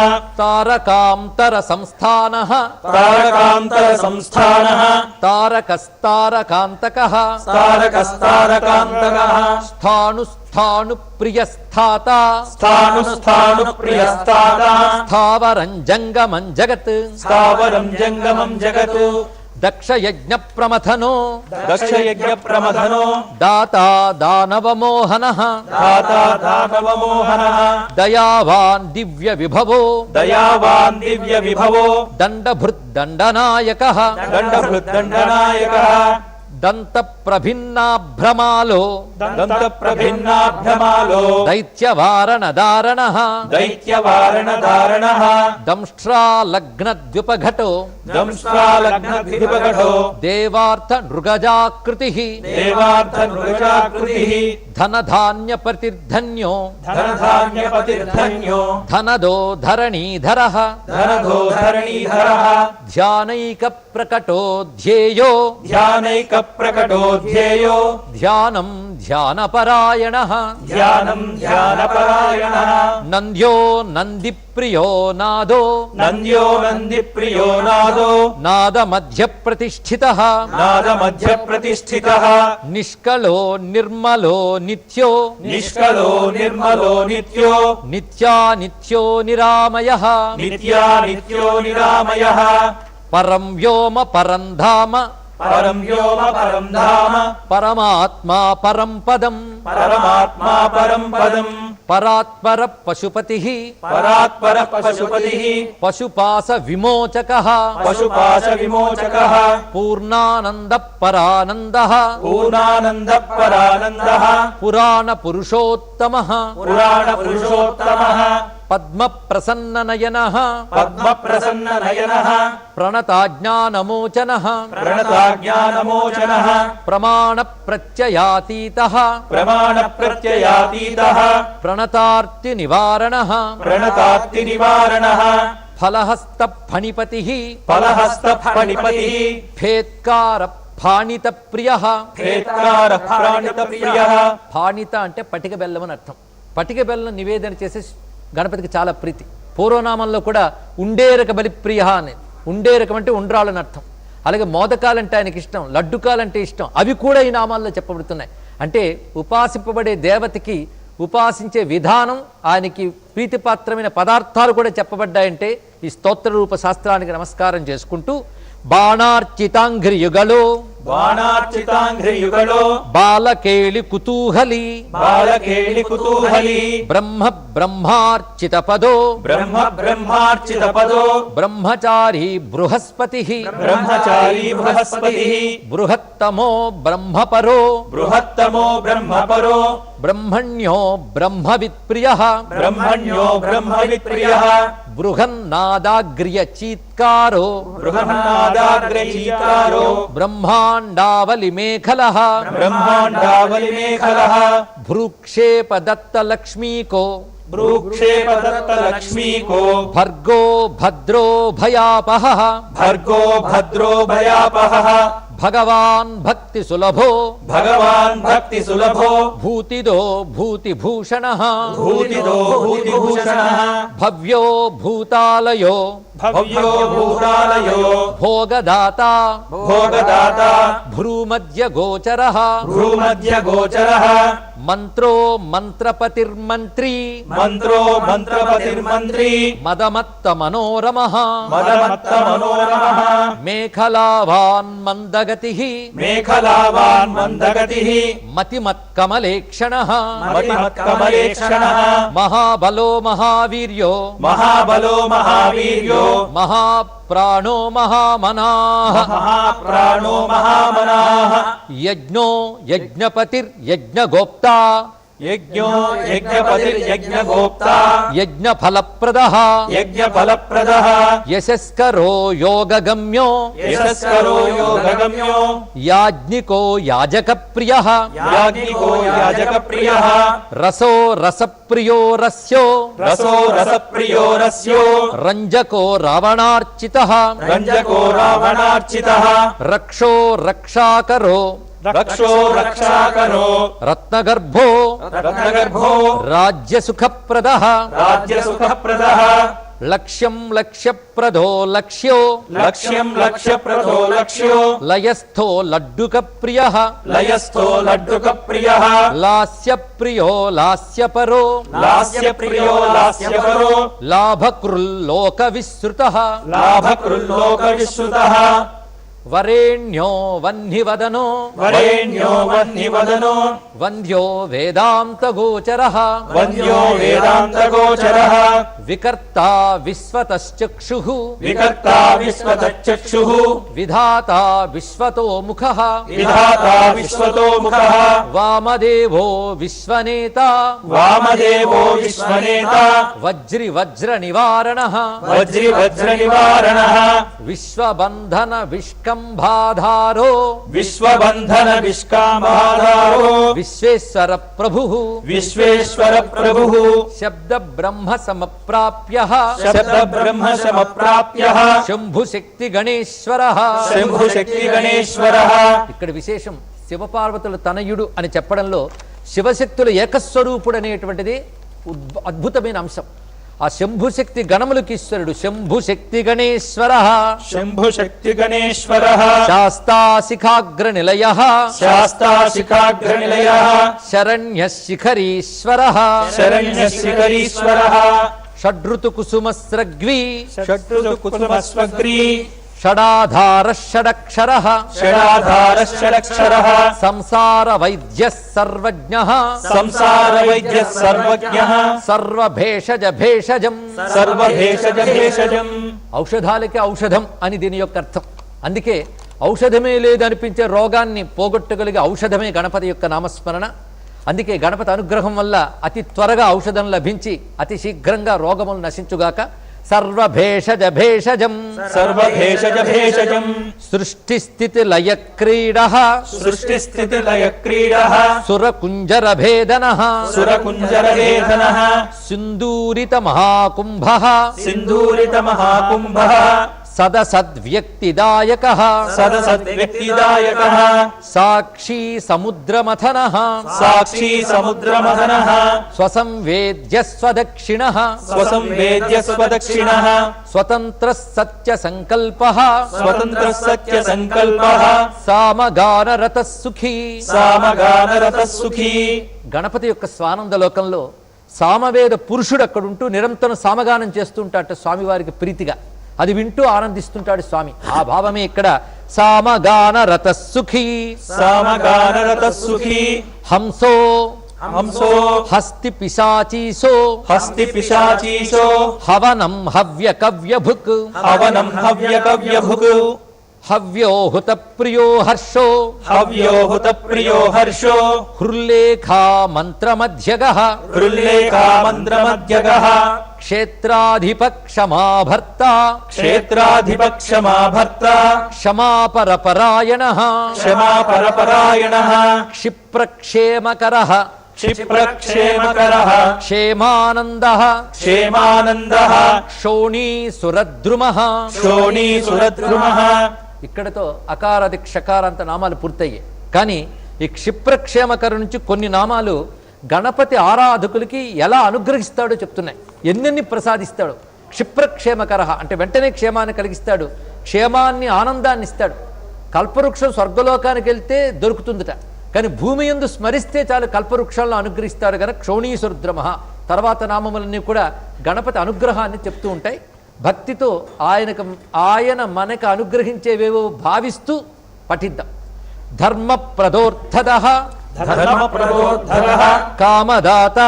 తారకాంతర సంస్థానః తారకాంతర సంస్థానః తారకస్తారకాంతకః తారకస్తారకాంతకః స్థాణు ప్రియస్థాత స్థాను ప్రియస్థాత స్థావరం జంగమం జగత్ స్థావరం జంగమం జగత్ దక్షయజ్ఞ ప్రమథనో దక్షయజ్ఞ ప్రమథనో దాతా దానవమోహనః దాతా దానవమోహనః దయావాన్ దివ్య విభవో దయావాన్ దివ్య విభవో దండభృద్దండనాయకః దండభృద్దండనాయకః దంత ప్రభిన్నాభ్రమాలో దంత ప్రభిన్నాభ్రమాలో దైత్యవారణ దారణః దైత్యవారణ దారణః దంష్ట్రాలగ్నద్యుపఘటో దంష్ట్రాలగ్నద్విపఘటో దేవార్థ నృగజాకృతిః దేవార్థ నృగజాకృతిః ధనధాన్యపతిర్ధన్యో ధనధాన్యపతిర్ధన్యో ధనదో ధరణీధరః ధనధో ధరణీధరః ధ్యానైక ప్రకటో ధ్యేయో ధ్యానైక ప్రకటో ధ్యేయో ధ్యానం ధ్యానపరాయణః ధ్యానం ధ్యానపరాయణః నంద్యో నందిప్రియో నాదో నంద్యో నందిప్రియో నాదో నాదమధ్య ప్రతిష్ఠితః నాదమధ్య ప్రతిష్ఠితః నిష్కలో నిర్మలో నిత్యో నిష్కలో నిర్మలో నిత్యో నిత్యానిత్యో నిరామయః నిత్యా నిత్యో నిరామయః పరం వ్యోమ పరం ధామ పరం వ్యోమ పరం ధామ పరమాత్మా పరం పదం పరమాత్మా పరం పదం పరాత్పర పశుపతిః పరాత్పర పశుపతిః పశుపాస విమోచకః పశుపాశ విమోచకః పూర్ణానంద పరానందః పూర్ణానంద పరానందః పురాణ పురుషోత్తమః పురాణ పురుషోత్తమః పద్మ ప్రసన్ననయనః పద్మ ప్రసన్న నయనః ప్రణతాజ్ఞానమోచనః ప్రణతాజ్ఞానమోచనః ప్రమాణ ప్రత్యయాతీతః ప్రమాణ ప్రత్యయాతీతః ప్రణతార్తి నివారణః ప్రణతార్తి నివారణః ఫలహస్త ఫణిపతిః ఫలహస్త ఫణిపతిః ఫేత్కార ఫాణిత ప్రియః ఫేత్కార ప్రాణిత ప్రియః ఫాణిత అంటే పటిక బెల్లం అని అర్థం. పటిక బెల్లం నివేదన చేసే గణపతికి చాలా ప్రీతి. పూర్వనామంలో కూడా ఉండేరక బలి ప్రియ అని, ఉండేరకం అంటే ఉండ్రాళ్ళని అర్థం. అలాగే మోదకాలంటే ఆయనకి ఇష్టం, లడ్డుకాలంటే ఇష్టం, అవి కూడా ఈ నామాల్లో చెప్పబడుతున్నాయి. అంటే ఉపాసింపబడే దేవతకి ఉపాసించే విధానం, ఆయనకి ప్రీతిపాత్రమైన పదార్థాలు కూడా చెప్పబడ్డాయంటే ఈ స్తోత్ర రూప శాస్త్రానికి నమస్కారం చేసుకుంటూ బాణార్చితాంఘ్రియుగలో బాణార్చితాంఘ్రియుగలో బాలకేళి కుతూహలి బాలకేళి కుతూహలి బ్రహ్మ బ్రహ్మార్చిత పదో బ్రహ్మ బ్రహ్మార్చిత పదో బ్రహ్మచారి బృహస్పతి బ్రహ్మచారీ బృహస్పతిః బృహత్తమో బ్రహ్మపరో బృహత్తమో బ్రహ్మపరో బ్రహ్మణ్యో బ్రహ్మవిత్ప్రియ బ్రహ్మణ్యో బ్రహ్మవిత్ప్రియః బృహన్నాదాగ్ర్య చీత్కారో బృహన్నాదాగ్రచీకారో బ్రహ్మాండావలి మేఖల బ్రహ్మాండావలి మేఖలః భ్రూక్షేప దత్త లక్ష్మీకో భ్రూక్షేప దత్త లక్ష్మీకో భర్గో భద్రో భయాపహ భర్గో భద్రో భయాపహః భగవాన్ భక్తి సులభో భగవాన్ భక్తి సులభో భూతిదో భూతిభూషణ భూతిదో భూతిభూషణః భవ్యో భూతాలయో భవ్యో భూతాలయో భోగదాత భోగదాత భ్రూమధ్య గోచర భ్రూమధ్య గోచరః మంత్రో మంత్రపతిర్మంత్రీ మంత్రో మంత్రపతిర్మంత్రీ మదమత్త మనోరమ మదమత్త మనోరమః మేఖలావాన్ మందగతి మేఖలావాన్ మందగతిః మతిమత్కమలేక్షణ మతిమత్కమలేక్షణః మహాబలో మహావీర్యో మహాబలో మహావీర్యో మహాప్రాణో మహామనాః మహాప్రాణో మహామనాః యజ్ఞో యజ్ఞపతిర్యజ్ఞగోప్తా యజ్ఞో యజ్ఞపతిర్యజ్ఞగోప్తా యజ్ఞఫలప్రదః యజ్ఞఫలప్రదః యశస్కరో యోగగమ్యో యశస్కరో యోగగమ్యో యాజ్ఞికో యాజకప్రియః యాజ్ఞికో యాజకప్రియః రసో రసప్రియో రస్యో రసో రసప్రియో రస్యో రంజకో రావణార్చితః రంజకో రావణార్చితః రక్షో రక్షాకరో రక్షో రక్షాకరో రత్నగర్భో రత్నగర్భో రాజ్యసుఖప్రదః రాజ్యసుఖప్రదః లక్ష్యం లక్ష్యప్రదో లక్ష్యో లక్ష్యం లక్ష్యప్రదో లక్ష్యో లయస్థో లడ్డుకప్రియః లయస్థో లడ్డుకప్రియః లాస్యప్రియో లాస్యపరో లాస్యప్రియో లాస్యపరో లాభకృల్లోక విశ్రుతః లాభకృల్లోకవిశ్రుతః వరేణ్యో వహ్నివదనో వరేణ్యో వహ్నివదనో వంద్యో వేదాంతగోచరః వంద్యో వేదాంతగోచరః వికర్త విశ్వతశ్చక్షుః వికర్తా విశ్వతశ్చక్షుః విధాతా విశ్వతో ముఖః విధాతా విశ్వతో ముఖః వామదేవో విశ్వనేత వామదేవో విశ్వనేత వజ్రి వజ్ర నివారణః వజ్రి వజ్ర నివారణః విశ్వబంధన విష్కమ విశ్వంభాధారో విశ్వబంధన విష్కామాధారో విశ్వేశ్వర ప్రభు విశ్వేశ్వర ప్రభు శబ్ద బ్రహ్మ సమప్రాప్య శబ్ద బ్రహ్మ సమప్రాప్య శంభు శక్తి గణేశ్వర. శంభు శక్తి గణేశ్వర. ఇక్కడ విశేషం శివపార్వతుల తనయుడు అని చెప్పడంలో శివశక్తుల ఏకస్వరూపుడు అనేటువంటిది అద్భుతమైన అంశం. ఆ శంభుశక్తి గణములకు ఈశ్వరుడు శంభుశక్తి గణేశ్వర. శంభుశక్తి గణేశ్వర. శాస్తా శిఖాగ్ర నిలయ శాస్తా శిఖాగ్ర నిలయ శరణ్య శిఖరీశ్వర. శరణ్య శిఖరీశ్వర. షడ్రుతు కుసుమస్రగ్వీ షట్టు కుసుమస్వగ్రీ షడాధార షడక్షర. షడాధార షడక్షర. సంసార వైద్య సర్వజ్ఞ సంసార వైద్య సర్వజ్ఞ సర్వభేషజ భేషజం. సర్వభేషజ భేషజం. ఔషధాలకి ఔషధం అని దీని యొక్క అర్థం. అందుకే ఔషధమే లేదనిపించే రోగాన్ని పోగొట్టగలిగే ఔషధమే గణపతి యొక్క నామస్మరణ. అందుకే గణపతి అనుగ్రహం వల్ల అతి త్వరగా ఔషధం లభించి అతి శీఘ్రంగా రోగములు నశించుగాక. సర్వభేషజ భేషజం. సర్వభేషజ భేషజం. సృష్టి స్థితి లయ క్రీడ సృష్టి స్థితి లయ క్రీడ సురకుంజర భేదన సురకుంజర వేదన సింధూరిత మహాకుంభ సింధూరిత మహాకుంభ సదసద్వ్యక్తిదాయక సదసద్వ్యక్తిదాయక సాక్షి సముద్రమథన సాక్షి సముద్రమథన స్వసంవేద్య స్వదక్షిణ స్వసంవేద్య స్వదక్షిణ స్వతంత్ర సత్య సంకల్ప స్వతంత్ర సత్య సంకల్ప సామగానరత సుఖీ. సామగానరత సుఖీ. గణపతి యొక్క స్వానంద లోకంలో సామవేద పురుషుడు అక్కడుంటూ నిరంతరం సామగానం చేస్తుంటాట స్వామివారికి ప్రీతిగా. అది వింటూ ఆనందిస్తుంటాడు స్వామి. ఆ భావమే ఇక్కడ సామగానరత సుఖీ. సామగానరత సుఖీ. హంసో హంసో హస్తి పిశాచీసో హస్తి పిశాచీసో హవనం హవ్య కవ్యభుక్ హవనం హవ్య కవ్యభుక్ హవ్యోహుత ప్రియో హర్షో హవ్యోహుత ప్రియో హర్షో హృల్లేఖా మంత్రమధ్యగ హృల్లేఖా మంత్రమధ్యగః క్షేత్రాధిప క్షమాభర్త క్షేత్రాధిప క్షమాభర్త క్షమాపరపరాయణ క్షమాపరపరాయణః క్షిప్రక్షేమకరః క్షిప్రక్షేమకరః క్షేమానందః క్షేమానందః శోణీసురద్రుమః. శోణీసురద్రుమః. ఇక్కడతో అకారాది క్షకారాంత నామాలు పూర్తయ్యాయి. కానీ ఈ క్షిప్రక్షేమకర నుంచి కొన్ని నామాలు గణపతి ఆరాధకులకి ఎలా అనుగ్రహిస్తాడో చెప్తున్నాయి. ఎన్నెన్ని ప్రసాదిస్తాడు. క్షిప్రక్షేమకర అంటే వెంటనే క్షేమాన్ని కలిగిస్తాడు, క్షేమాన్ని ఆనందాన్ని ఇస్తాడు. కల్పవృక్షం స్వర్గలోకానికి వెళ్తే దొరుకుతుందట, కానీ భూమి యందు స్మరిస్తే చాలు కల్పవృక్షాలను అనుగ్రహిస్తాడు కనుక క్షోణీసురుద్రమ. తర్వాత నామములన్నీ కూడా గణపతి అనుగ్రహాన్ని చెప్తూ ఉంటాయి. భక్తితో ఆయన మనకు అనుగ్రహించేవేవో భావిస్తూ పఠిద్దాం. ధర్మప్రదోర్థదః ధర్మప్రదోద్ధరః కామదాత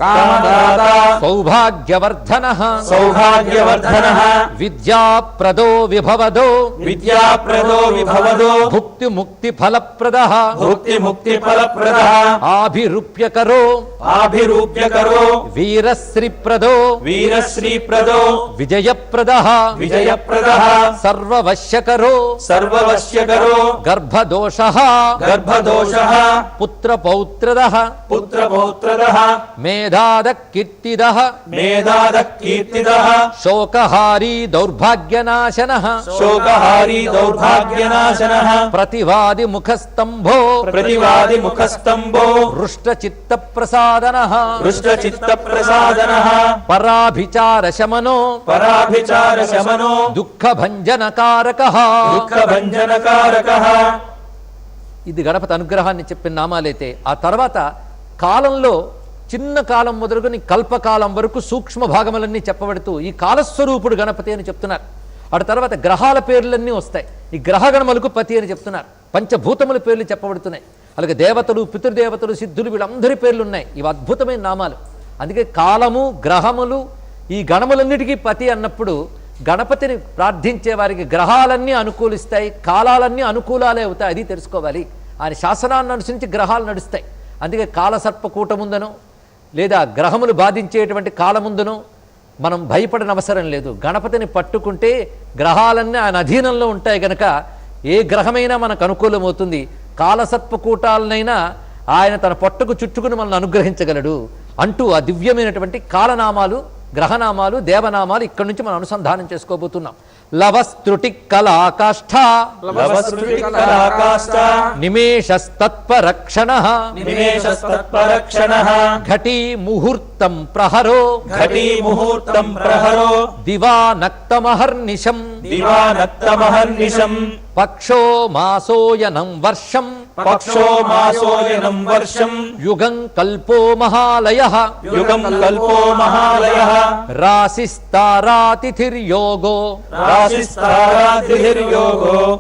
కామదాత సౌభాగ్యవర్ధనః సౌభాగ్యవర్ధనః విద్యాప్రదో విభవదో విద్యాప్రదో విభవదో భుక్తి ముక్తి ఫలప్రదః భుక్తి ముక్తి ఫలప్రదః ఆభిరూప్యకరో ఆభిరూప్యకరో వీరశ్రీప్రదో వీరశ్రీప్రదో విజయప్రదః విజయప్రదః సర్వవశ్యకరో సర్వవశ్యకరో గర్భదోషః గర్భదోషః పుత్రపౌత్రదః పుత్రపౌత్రదః మేధాదకీర్తిదః మేధాదకీర్తిదః శోకహారీ దౌర్భాగ్యనాశనః శోకహారీ దౌర్భాగ్యనాశనః ప్రతివాది ముఖస్తంభో ప్రతివాది ముఖస్తంభో హృష్టచిత్తప్రసాదనః హృష్టచిత్తప్రసాదనః పరాభిచార శమనో పరాభిచార శమనో దుఃఖభంజనకారకః. దుఃఖభంజనకారకః. ఇది గణపతి అనుగ్రహాన్ని చెప్పిన నామాలైతే, ఆ తర్వాత కాలంలో చిన్న కాలం మొదలుకొని కల్పకాలం వరకు సూక్ష్మ భాగములన్నీ చెప్పబడుతూ ఈ కాలస్వరూపుడు గణపతి అని చెప్తున్నారు. అటు తర్వాత గ్రహాల పేర్లన్నీ వస్తాయి. ఈ గ్రహగణములకు పతి అని చెప్తున్నారు. పంచభూతముల పేర్లు చెప్పబడుతున్నాయి. అలాగే దేవతలు, పితృదేవతలు, సిద్ధులు వీళ్ళందరి పేర్లు ఉన్నాయి. ఇవి అద్భుతమైన నామాలు. అందుకే కాలము, గ్రహములు, ఈ గణములన్నిటికీ పతి అన్నప్పుడు గణపతిని ప్రార్థించే వారికి గ్రహాలన్నీ అనుకూలిస్తాయి, కాలాలన్నీ అనుకూలాలే అవుతాయి. అది తెలుసుకోవాలి. ఆయన శాసనాన్ని అనుసరించి గ్రహాలు నడుస్తాయి. అందుకే కాలసర్పకూటముందనో లేదా గ్రహములు బాధించేటువంటి కాలముందనో మనం భయపడని అవసరం లేదు. గణపతిని పట్టుకుంటే గ్రహాలన్నీ ఆయన అధీనంలో ఉంటాయి కనుక ఏ గ్రహమైనా మనకు అనుకూలమవుతుంది. కాలసర్పకూటాలనైనా ఆయన తన పొట్టకు చుట్టుకుని మనల్ని అనుగ్రహించగలడు అంటూ ఆ దివ్యమైనటువంటి కాలనామాలు, గ్రహనామాలు, దేవనామాలు ఇక్కడి నుంచి మనం అనుసంధానం చేసుకోబోతున్నాం. లవస్త్రుటి కళాకాష్ఠ నిమేషస్తత్పరక్షణః ఘటీ ముహూర్తం ప్రహరో దివా నక్తమహర్నిశం పక్షో మాసోయనం వర్షం యుగం కల్పో మహాలయః రాశిస్తారాతిథిర్యోగో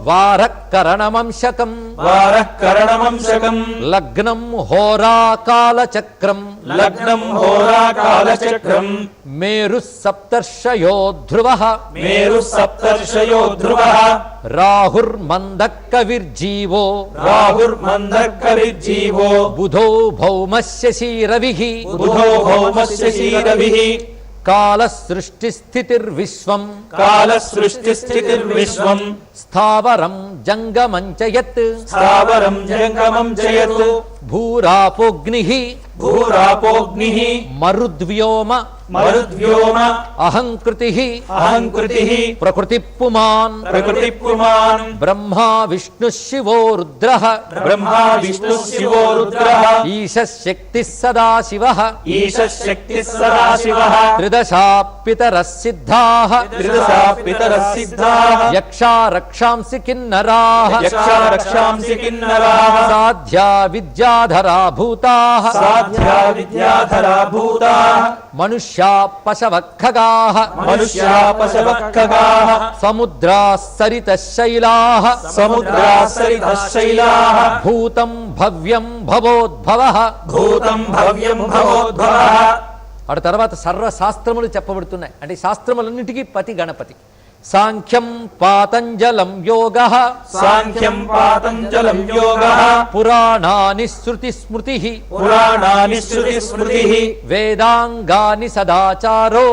వారఃకరణమంశకం లగ్నం హోరాకాలచక్రం మేరుః సప్తర్షయో ధ్రువః రాహుర్మందకవిర్జీవో బుధో భౌమస్య శీరవిః కాలసృష్టిస్థితిర్విశ్వం స్థావరం జంగమం చ యత్ భూరాపోగ్నిః మరుద్వ్యోమ అహంకృతిః ప్రకృతిపుమాన్ బ్రహ్మా విష్ణు శివో రుద్రః ఈశశక్తిః సదాశివః త్రిదశా పితరః సిద్ధాః యక్షా రక్షాంసి కిన్నరాః సాధ్యా విద్యాధరా భూతాః మనుష్యా పశవః ఖగాః సముద్రాః సరితః శైలాః భూతం భవ్యం భవోద్భవః అటు తర్వాత సర్వశాస్త్రములు చెప్పబడుతున్నాయి. అంటే శాస్త్రములన్నిటికీ పతి గణపతి. సాంఖ్యం పాతంజలం యోగః పురాణాని శృతి స్మృతిః వేదాంగాని సదాచారో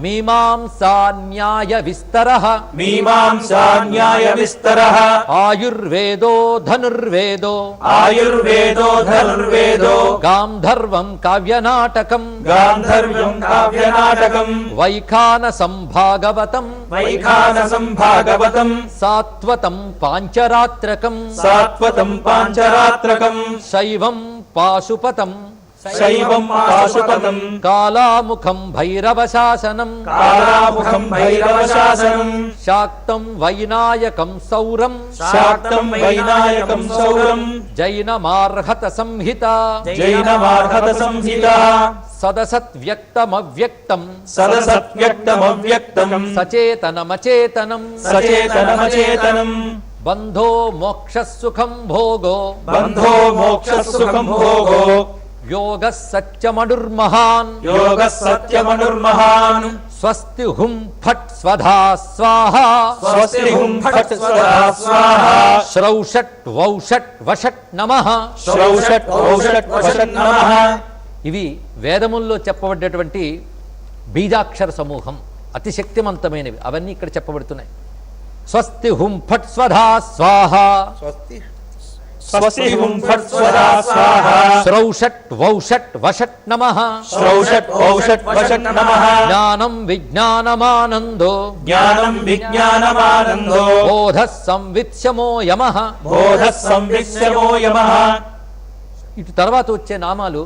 మీమాంసా న్యాయ విస్తరః ఆయుర్వేదో ధనుర్వేదో గాంధర్వం కావ్యనాటకం వైఖానసం భాగవతం సాత్వతం పాంచరాత్రకం శైవం పాశుపతం కాలాముఖం భైరవశాసనం శాక్తం వైనాయకం సౌరం జైనమార్హత సంహిత సదసద్వ్యక్తమవ్యక్తం సచేతనమచేతనం బంధో మోక్షసుఖం భోగో యోగః సత్యమనుర్మహాన్ స్వస్తి హుం ఫట్ స్వధా స్వాహా శ్రౌషట్ వౌషట్ వషట్ నమః ఇవి వేదముల్లో చెప్పబడ్డటువంటి బీజాక్షర సమూహం, అతి శక్తివంతమైనవి. అవన్నీ ఇక్కడ చెప్పబడుతున్నాయి. స్వస్తి హుం ఫట్ స్వధా స్వాహా శ్రౌషట్ వౌషట్ వషట్ నమః జ్ఞానం విజ్ఞానమానందో బోధః సంవిత్స్యమో యమః ఇటు తర్వాత వచ్చే నామాలు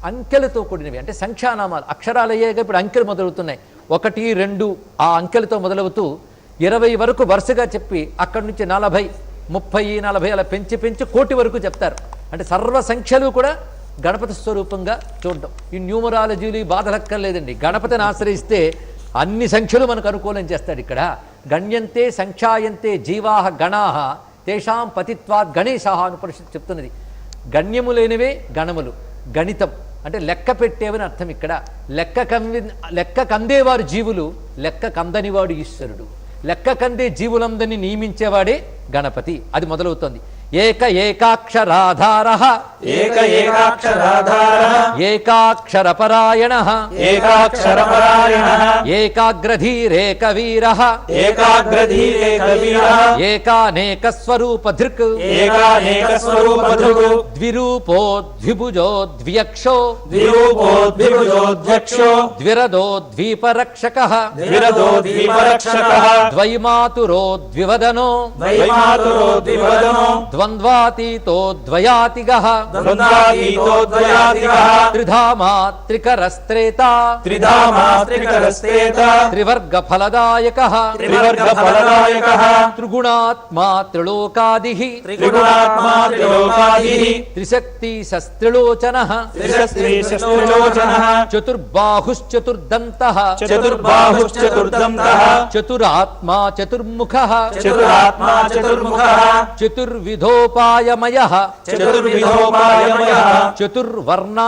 అంకెలతో కూడినవి. అంటే సంఖ్యానామాలు. అక్షరాలు అయ్యాక ఇప్పుడు అంకెలు మొదలవుతున్నాయి. 1, 2 ఆ అంకెలతో మొదలవుతూ 20 వరకు వరుసగా చెప్పి అక్కడి నుంచి 40, 30, 40 అలా పెంచి కోటి వరకు చెప్తారు. అంటే సర్వ సంఖ్యలు కూడా గణపతి స్వరూపంగా చూడడం. ఈ న్యూమరాలజీలు బాధలక్కర్లేదండి. గణపతిని ఆశ్రయిస్తే అన్ని సంఖ్యలు మనకు అనుకూలం చేస్తాడు. ఇక్కడ గణ్యంతే సంఖ్యాయంతే జీవాహ గణాహ తేషాం పతిత్వాత్ గణేశాహ అని పరిషత్ చెప్తున్నది. గణ్యము లేనివే గణములు. గణితం అంటే లెక్క పెట్టేవని అర్థం. ఇక్కడ లెక్క కందేవారు జీవులు, లెక్క కందనివాడు ఈశ్వరుడు. లెక్క కందే జీవులందరినీ నియమించేవాడే గణపతి. అది మొదలవుతోంది. ఏక ఏకాక్షరాధారః ఏక ఏకాక్షరాధారః ఏకాక్షరపరాయణః ఏకాక్షరపరాయణః ఏకాగ్రధీరేకవీరః ఏకాగ్రధీరేకవీరః ఏకానేకస్వరూపధృక్ ఏకానేకస్వరూపధృక్ ద్విరూపో ద్విభుజో ద్వ్యక్షో ద్విరూపో ద్విభుజోధ్యక్షో ద్విరదో ద్వీపరక్షకః ద్విరదో ద్వీపరక్షకః ద్వైమాతురో ద్వివదనో ద్వైమాతురో ద్వివదనో ద్వంద్వాతీతో ద్వయాతిగః ద్వంద్వాతీతో ద్వయాతిగః త్రిధామా త్రికరస్త్రేతా త్రిధామాస్త్రికరస్తేత త్రివర్గఫలదాయకః త్రివర్గఫలదాయకః త్రిగుణాత్మా త్రిలోకాదిః త్రిగుణాత్మా త్రిలోకాదిః త్రిశక్తిశస్త్రిలోచనః త్రిశస్త్రిలోచనః చతుర్బాహుశ్చతుర్దంతః చతుర్బాహుశ్చతుర్దంతః చతురాత్మా చతుర్ముఖః చతురాత్మా చతుర్ముఖః చతుర్విధోపాయమయః చతుర్విధోపాయమయః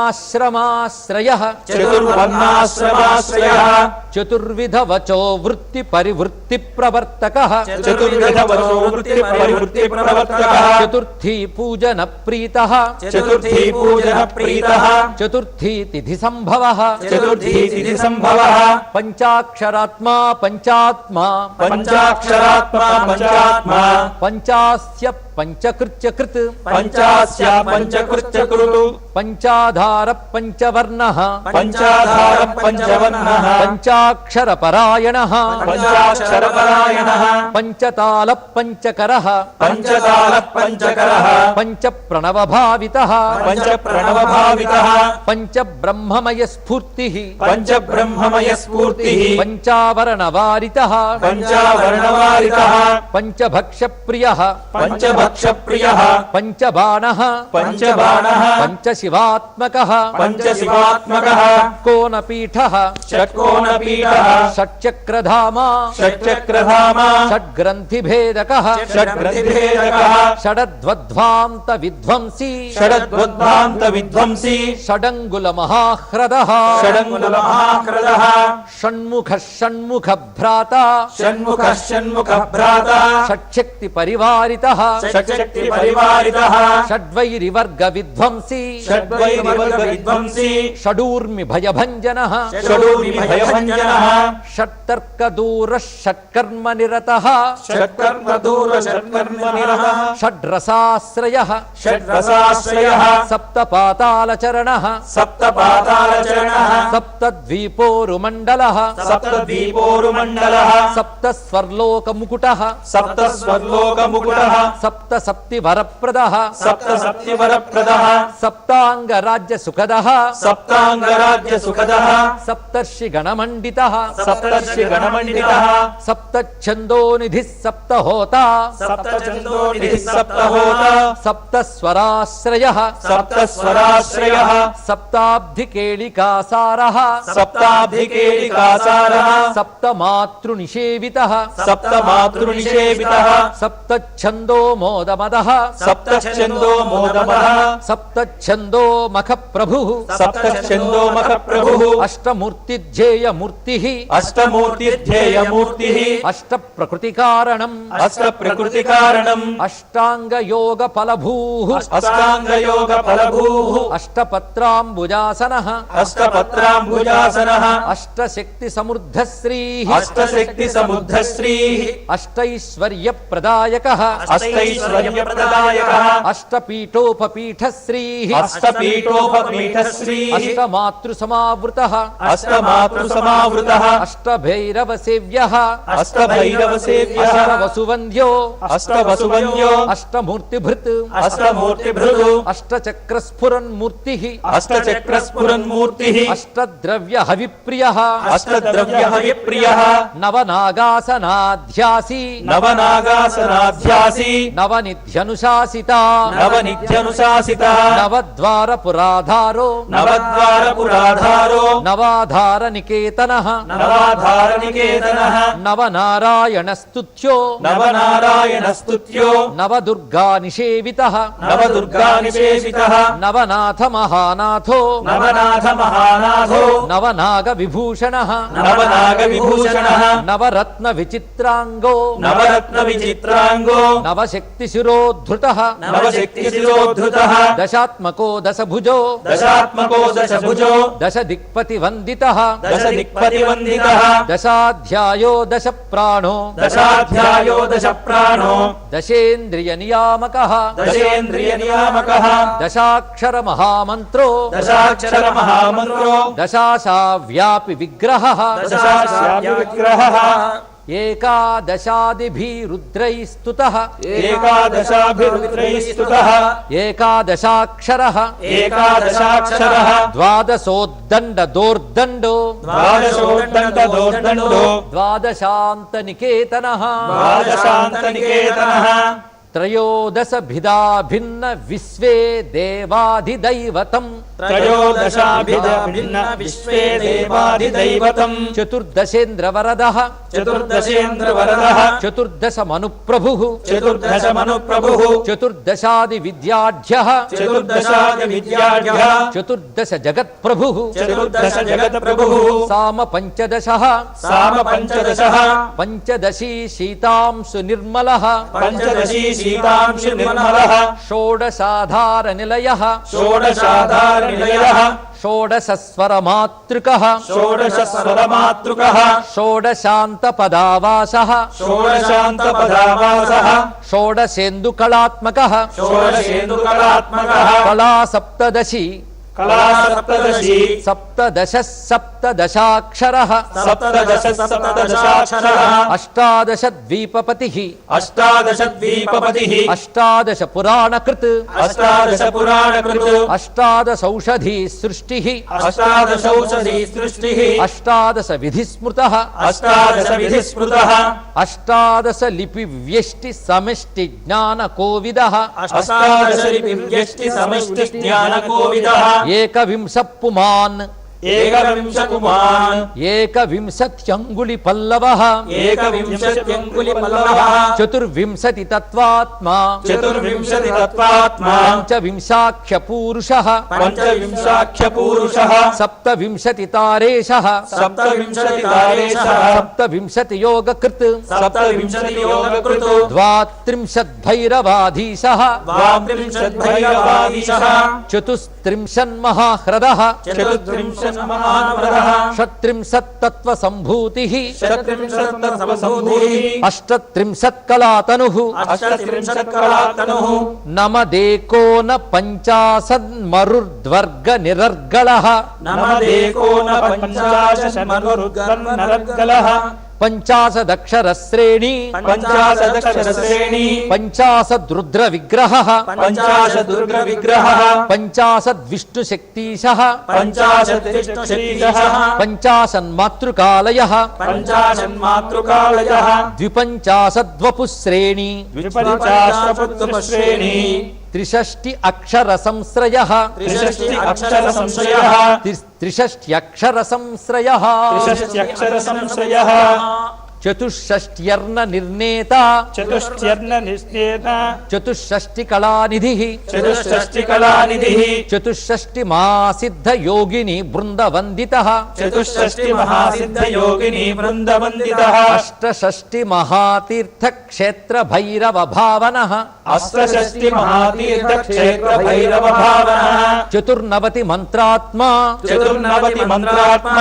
చతుర్వర్ణాశ్రమాశ్రయః చతుర్వర్ణాశ్రమాశ్రయః చతుర్విధవచో వృత్తి పరివృత్తి ప్రవర్తకః చతుర్విధవచో వృత్తి పరివృత్తి ప్రవర్తకః చతుర్థీ పూజన ప్రీతః చతుర్థీ పూజన ప్రీతః చతుర్థీ తిథి సంభవః చతుర్థీ తిథి సంభవః పంచాక్షరాత్మా పంచాత్మా పంచాక్షరాత్మా పంచాత్మా పంచాస్య పంచకృత్యకృత్ పంచాస్య పంచకృత్యకృతు పంచాధార పంచవర్ణః పంచాధార పంచవర్ణః పంచాక్షరపరాయణః పంచాక్షరపరాయణః పంచతాళ పంచకరః పంచతాళ పంచకరః పంచప్రణవభావితః పంచప్రణవభావితః పంచబ్రహ్మమయ స్ఫూర్తిః పంచబ్రహ్మమయ స్ఫూర్తిః పంచావరణవారితః పంచావర్ణవారితః పంచభక్షప్రియః పంచభక్షప్రియః పంచబాణః పంచబాణః పంచశివాత్మకః పంచశివాత్మకః కోనపీఠః షట్కోణపీఠః షట్చక్రధామా షట్చక్రధామా షడ్గ్రంథిభేదకః షడ్గ్రంథిభేదకః షడధ్వధ్వాంత విధ్వంసీ షడద్వద్భాంత విధ్వంసి షడంగుల మహాహ్రదః షడంగులమహాక్రదః షణ్ముఖ షణ్ముఖ భ్రాత షణ్ముఖ షణ్ముఖ భ్రాత షట్శక్తి పరివారితః షట్శక్తి పరివారితః షడ్వైరివర్గ విధ్వంసీ షడ్వైరివర్గ విధ్వంసి షడూర్మి భయభంజనః షడూర్మి భయభంజనః షట్టర్కదూర షట్కర్మ నిరతః షట్కర్మ దూర షట్కర్మ నిరః షడ్రసాశ్రయః షడ్రసాశ్రయః సప్తపాతాళచరణః సప్తపాతాళచరణః సప్తద్వీపోరుమండలః సప్తద్వీపోరుమండలః సప్తస్వర్లోకముకుటః సప్తస్వర్లోకముకుటః సప్తసప్తివరప్రదః సప్తసప్తివరప్రదః సప్తాంగరాజ్యసుఖదః సప్తాంగరాజ్యసుఖదః సప్తర్షిగణమండితః సప్తర్షిగణమండితః సప్తఛందోనిధిః సప్తహోతా సప్తచందోనిధిః సప్తహోతా సప్తస్వరాశ్రయః సప్తస్వరాశ్రయః సప్తాబ్ధికేళికాసారః సప్తాబ్ధికేళికాసారः సప్తమాతృనిషేవితః సప్తమాతృనిషేవితः సప్తఛందో మోదమదః సప్తఛందో మోదమః సప్తఛందో మఖ ప్రభుః సప్తఛందోమఖ ప్రభుః అష్టమూర్తిధ్యేయమూర్తిః అష్టమూర్తిధ్యేయమూర్తిః అష్టప్రకృతికారణం అష్టప్రకృతికారణం అష్టాంగయోగ ఫలభూః అష్టాంగయోగ ఫలభూః అష్టపత్రాంబుజాసనః అష్టపత్రాంబుజాసనః అష్టశక్తి సమృద్ధశ్రీః అష్టశక్తి సముద్ధశ్రీః అష్టైశ్వర్యప్రదాయకః అష్టైశ్వర్యప్రదాయకః అష్టపీఠోపపీఠశ్రీః అష్టపీఠోపపీఠశ్రీః అష్టమాతృసమావృతః అష్టమాతృసమావృతః అష్టభైరవసేవ్యః అష్టభైరవసేవ్యః అష్టవసువంద్యో అష్టవసువంద్యో అష్టమూర్తిభృత్ అష్టమూర్తిభృతు అష్టచక్రస్ఫురన్మూర్తిః అష్టచక్రస్ఫురన్మూర్తిః అష్టద్రవ్యహవిప్రియః అష్టద్రవ్యహవిప్రియః నవనాగాసనాధ్యాసి నవనాగాసనాధ్యాసి నవనిధ్యనుశాసిత నవనిత్యనుశాసిత నవద్వారపురాధారో నవద్వారపురాధారో నవాధార నికేతన నికేతనః నవాధారనికేతనః నవనారాయణస్తుత్యో నవనారాయణస్తుత్యో నవదుర్గా నిషేవితః నవదుర్గా నిషేవితః నవనాథ మహానాథో నవనాథ మహానాథో నవనాగ విభూషణః నవనాగ విభూషణః నవరత్న విచిత్రాంగో నవరత్న విచిత్రాంగో నవశక్తి శిరోద్ధృతః నవశక్తి శిరోద్ధృతః దశాత్మకో దశభుజో దశాత్మకో దశభుజో దశ దిక్పతి వందితః దశ దిక్పతి వందితః దశాధ్యాయో దశ ప్రాణో దశాధ్యాయో దశ ప్రాణో దశేంద్రియ నియామకః దశేంద్రియ నియామకః దశాక్షర మహామంత్రో దశాక్షర మహామంత్రో దశాశా వ్యాపి విగ్రహః దశాశావ్య విగ్రహః ఏకాదశాదిభిరుద్రైస్తుతః ఏకాదశాభిరుద్రైస్తుతః ఏకాదశాక్షరః ఏకాదశాక్షరః ద్వాదశోద్దండ దోర్దండో ద్వాదశోద్దండదోర్దండో ద్వాదశాంత నికేతనః ద్వాదశాంతనికేతనః త్రయోదశ భిదా భిన్న విశ్వే దేవాధిదైవతం త్రయోదశాభిన్న విశ్వే దేవాధిదైవతం చతుర్దశేంద్రవరదః చతుర్దశేంద్రవరదః చతుర్దశ మనుప్రభుః చతుర్దశమనుప్రభుః చతుర్దశాది విద్యాఢ్యః చతుర్దశాది విద్యాఢ్యః చతుర్దశ జగత్ప్రభుః చతుర్దశ జగత్ప్రభుః సామ పంచదశః సామ పంచదశః పంచదశీ శీతాంశు నిర్మలః పంచదశీ శీతాంశు నిర్మలః షోడశాధార నిలయః షోడశాధార నిలయః షోడశ స్వరమాతృకః షోడశస్వరమాతృకః షోడశాంత పదావాసః షోడశాంతపదావాసః షోడశేందు కళాత్మకః షోడశేందుకళాత్మకః కళా సప్తదశి కళా సప్తదశి సప్తదశ సప్తదశాక్షరః సప్తదశ సప్తదశాక్షరః అష్టాదశ ద్వీపపతిః అష్టాదశ ద్వీపపతిః అష్టాదశ పురాణకృత్ అష్టాదశ పురాణకృత్ అష్టాదశౌషధీ సృష్టిః అష్టాదశౌషధీ సృష్టిః అష్టాదశ విధిస్మృతః అష్టాదశ విధిస్మృతః అష్టాదశ లిపి వ్యష్టి సమష్టి జ్ఞాన కోవిదః అష్టాదశ వ్యష్టి సమష్టి జ్ఞానకోవిదః ఏకవింశ పుమాన్ ఏకవింశ కుమాన్ ఏకవింశత్యంగుళి పల్లవః ఏకవింశత్యంగుళి పల్లవః చతుర్వింశతి తత్వాత్మా చతుర్వింశతి తత్వాత్మా పంచవింశాఖ్య పూరుషః పంచవింశాఖ్య పూరుషః సప్తవింశతి తారేషః సప్తవింశతి తారేషః సప్తవింశతి యోగకృత్ సప్తవింశతి యోగకృత్ ద్వాత్రింశద్భైరవాధీశः ద్వాత్రింశద్భైరవాదీశः చతుస్త్రింశన్మహాహ్రదः చతుర్త్రింశన్మహావరదః షట్త్రింశత్తత్వ సంభూతిః షట్త్రింశత్తత్వసంభూతిః అష్టత్రింశత్కళాతనుః అష్టత్రింశత్కళాతనుః నమదేకోన పంచాశన్మరుర్ధ్వర్గ నిరర్గళః నమదేకోన పంచాశన్మరుర్గళః పంచాశదక్షరశ్రేణి పంచాశదక్షరశ్రేణి పంచాశద్రుద్ర విగ్రహః పంచాశదుర్గ విగ్రహః పంచాశద్విష్ణుశక్తీశः పంచాశద్విష్ణుశక్తిశः పంచాశన్మాతృకాలయः పంచాశన్మాతృకాలయः ద్విపంచాశద్వపుశ్రేణి ద్విపంచాశపుత్రశ్రేణి త్రిషష్టి అక్షర సంశ్రయః త్రిషష్టి అక్షర సంశయః త్రిషష్ట్యక్షర సంశ్రయః త్రిషష్ట్యక్షర సంశయః చతుషష్ట్యర్ణ నిర్ణేత చతుష్ట్యర్ణ నిశ్చేత చతుషష్టి కళానిధిః చతుష్షష్టి కళానిధిః చతుషష్టి మహాసిద్ధ యోగిని బృందవందితః చతుష్షష్టి మహాసిద్ధ యోగిని బృందవందితః అష్టషష్టి మహాతీర్థ క్షేత్ర భైరవ భావనః అష్టషష్టి మహాతీర్థ క్షేత్ర భైరవ భావనః చతుర్నవతి మంత్రాత్మా చతుర్నవతి మంత్రాత్మ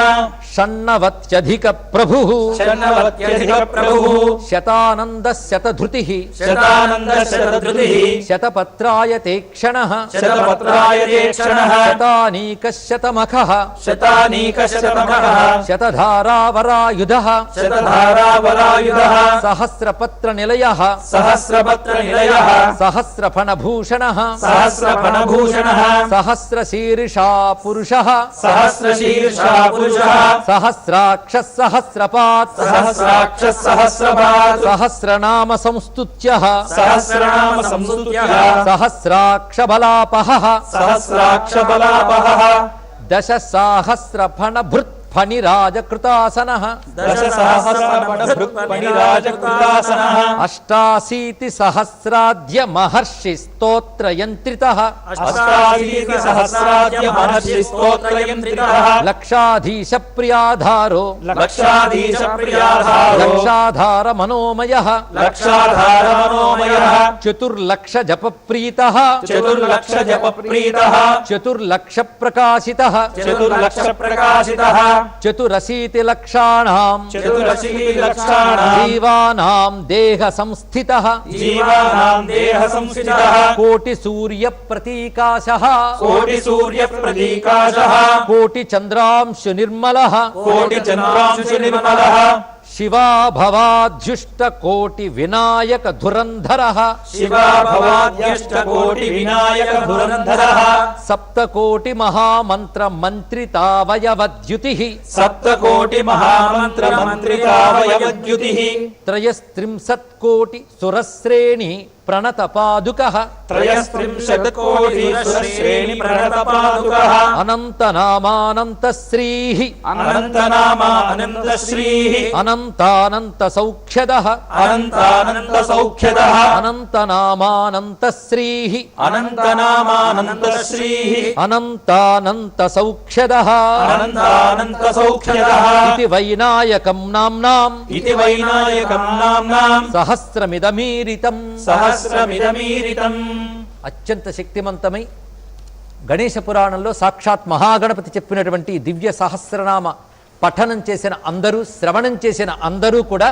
షణ్ణవత్యధిక ప్రభుః షణ్ణవత్యధిక ప్రభుః శతానంద శతధృతిః శతానంద శతధృతిః శతపత్రాయతే క్షణః శతపత్రాయతే క్షణః శతానీక శతమఖః శతానీక శతమఖః శతధారావరాయుధః శతధారావరాయుధః సహస్రపత్ర నిలయః సహస్రపత్ర నిలయః సహస్రఫణభూషణః సహస్రఫణభూషణః సహస్రశీర్షా పురుషః సహస్రశీర్షా పురుషః సహస్రాక్ష సహస్రపాత్ సహస్రాక్ష సహస్రపాత్ సహస్రనామ సంస్తుత్యః సహస్రనామ సంస్తుత్యః సహస్రాక్ష బలాపహః సహస్రాక్ష బలాపహః దశ సాహస్ర ఫణ భృత్ ఫణిరాజకృతాసనః దశసహస్రపటభృక్ఫణిరాజకృతాసనః అష్టాశీతి సహస్రాద్య మహర్షి స్తోత్రయంత్రితః అష్టాశీతిసహస్రాద్య మహర్షి స్తోత్రయంత్రితః లక్షాధీశ ప్రియాధారో లక్షాధీశప్రియాధారో లక్షాధార మనోమయః లక్షాధారమనోమయః చతుర్లక్ష జపప్రీతః చతుర్లక్షజపప్రీతః చతుర్లక్ష ప్రకాశితః చతుర్లక్షప్రకాశితః చతురశీతి లక్షాణాం చతురశీలక్షాణాం జీవానాం దేహ సంస్థితః జీవానాం దేహ సంస్థితః కోటి సూర్య ప్రతీకాశః కోటి సూర్య ప్రతీకాశః కోటి చంద్రాంశు నిర్మలః కోటి చంద్రాంశు నిర్మలః శివా భవాధ్యుష్ట కోటి వినాయక ధురంధరః శివా భవాద్యష్టకోటి వినాయక ధురంధరః సప్తకోటి మహామంత్ర మంత్రితావయవద్యుతిః సప్తకోటి మహామంత్ర మంత్రితావయవద్యుతిః త్రయస్త్రింశత్ కోటి సురశ్రేణి ప్రణత పాదుకః త్రయస్త్రింశత్కోటి సురశ్రేణి ప్రణతపాదుకః అనంతనామానంత శ్రీః అనంతనామ అనంతశ్రీః అనంతానంత సౌఖ్యదః అనంతానంత సౌఖ్యదః అనంతనామానంత శ్రీః అనంతనామానంతశ్రీః అనంతానంత సౌఖ్యదః అనంతానంత సౌఖ్యదః ఇది వైనాయకం నామ్నాం ఇతి వైనాయకం నామ్నాం సహస్రమిదమీరితం సహస్రమిదమీరితం. అత్యంత శక్తివంతమై గణేశ పురాణంలో సాక్షాత్ మహాగణపతి చెప్పినటువంటి దివ్య సహస్రనామ పఠనం చేసిన అందరూ, శ్రవణం చేసిన అందరూ కూడా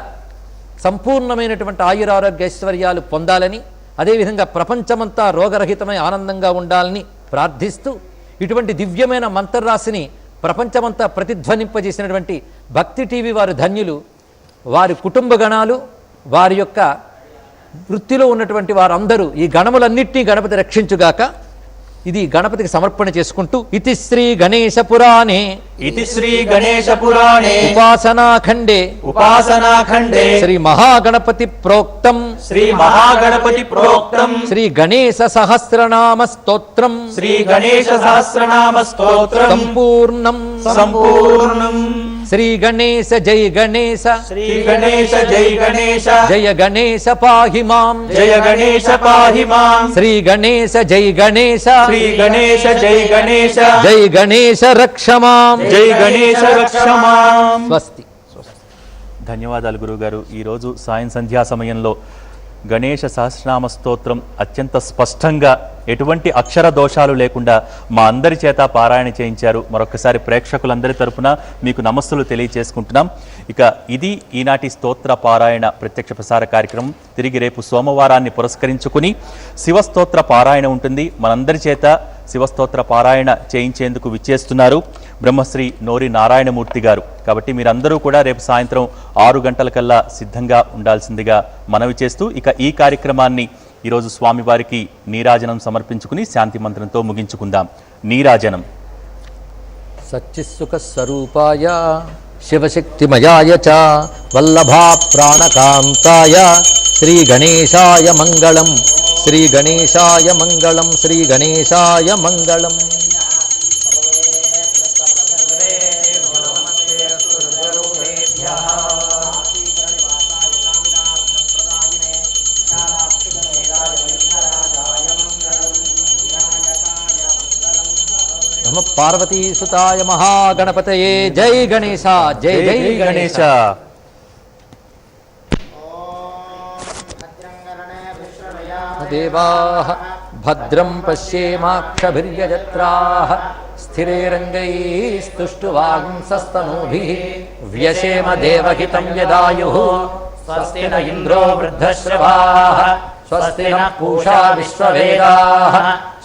సంపూర్ణమైనటువంటి ఆయురారోగ్య ఐశ్వర్యాలు పొందాలని, అదేవిధంగా ప్రపంచమంతా రోగరహితమై ఆనందంగా ఉండాలని ప్రార్థిస్తూ ఇటువంటి దివ్యమైన మంత్రరాశిని ప్రపంచమంతా ప్రతిధ్వనింపజేసినటువంటి భక్తి టీవీ వారు ధన్యులు. వారి కుటుంబ గణాలు, వారి యొక్క వృత్తిలో ఉన్నటువంటి వారందరూ ఈ గణములన్నింటినీ గణపతి రక్షించుగాక. ఇది గణపతికి సమర్పణ చేసుకుంటూ ఇతి శ్రీ గణేశ పురాణే ఇతి శ్రీ గణేశ పురాణే ఉపాసనాఖండే ఉపాసనాఖండే శ్రీ మహాగణపతి ప్రోక్తం శ్రీ మహాగణపతి ప్రోక్తం శ్రీ గణేశ సహస్రనామ స్తోత్రం శ్రీ గణేశ సహస్రనామ స్తోత్రం సంపూర్ణం సంపూర్ణం. శ్రీ గణేశ జై గణేశ శ్రీ గణేశ జై గణేశ జయ గణేశ పాహి మాం జయ గణేశ పాహి మాం శ్రీ గణేశ జై గణేశ శ్రీ గణేశ జై గణేశ జై గణేశ రక్ష మాం జై గణేశ రక్ష మాం. స్వస్తి. ధన్యవాదాలు గురువుగారు. ఈరోజు సాయం సంధ్యా సమయంలో గణేశ సహస్రనామ స్తోత్రం అత్యంత స్పష్టంగా ఎటువంటి అక్షర దోషాలు లేకుండా మా అందరి చేత పారాయణ చేయించారు. మరొకసారి ప్రేక్షకులందరి తరపున మీకు నమస్సులు తెలియచేసుకుంటున్నాం. ఇక ఇది ఈనాటి స్తోత్ర పారాయణ ప్రత్యక్ష ప్రసార కార్యక్రమం. తిరిగి రేపు సోమవారాన్ని పురస్కరించుకుని శివస్తోత్ర పారాయణ ఉంటుంది. మనందరి చేత శివస్తోత్ర పారాయణ చేయించేందుకు విచ్చేస్తున్నారు బ్రహ్మశ్రీ నోరి నారాయణమూర్తి గారు. కాబట్టి మీరందరూ కూడా రేపు సాయంత్రం 6 గంటలకల్లా సిద్ధంగా ఉండాల్సిందిగా మనవి చేస్తూ ఇక ఈ కార్యక్రమాన్ని ఈరోజు స్వామివారికి నీరాజనం సమర్పించుకుని శాంతి మంత్రంతో ముగించుకుందాం. నీరాజనం. సచ్చిసుఖ స్వరూపాయ శివశక్తిమయాయ చ వల్లభా ప్రాణకాంతాయ శ్రీ గణేశాయ మంగళం శ్రీ గణేశాయ మంగళం శ్రీ గణేశాయ మంగళం. నమ పార్వతీసుతాయ మహాగణపతయే. జై గణేశ జై జై గణేశ. దేవాః భద్రం పశ్యేమాక్షభిర్యజత్రాః స్థిరైరంగైస్తుష్టువాంసస్తనూభిः వ్యశేమ దేవహితం యదాయుః. స్వస్తి న ఇంద్రో వృద్ధశ్రవాः స్వస్తి నః పూషా విశ్వవేదాः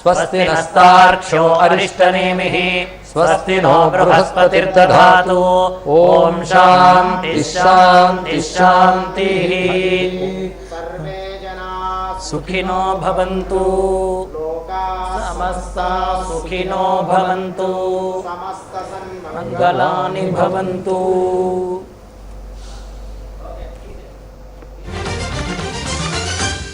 స్వస్తి నస్తార్క్ష్యో అరిష్టనేమిః స్వస్తి నో బృహస్పతిర్దధాతు. ఓం శాంతి శాంతి శాంతి. సర్వే జనా సుఖినో భవంతు లోకాః సమస్తా సుఖినో భవంతు సమస్త సన్మంగళాని మంగళాని భవంతు.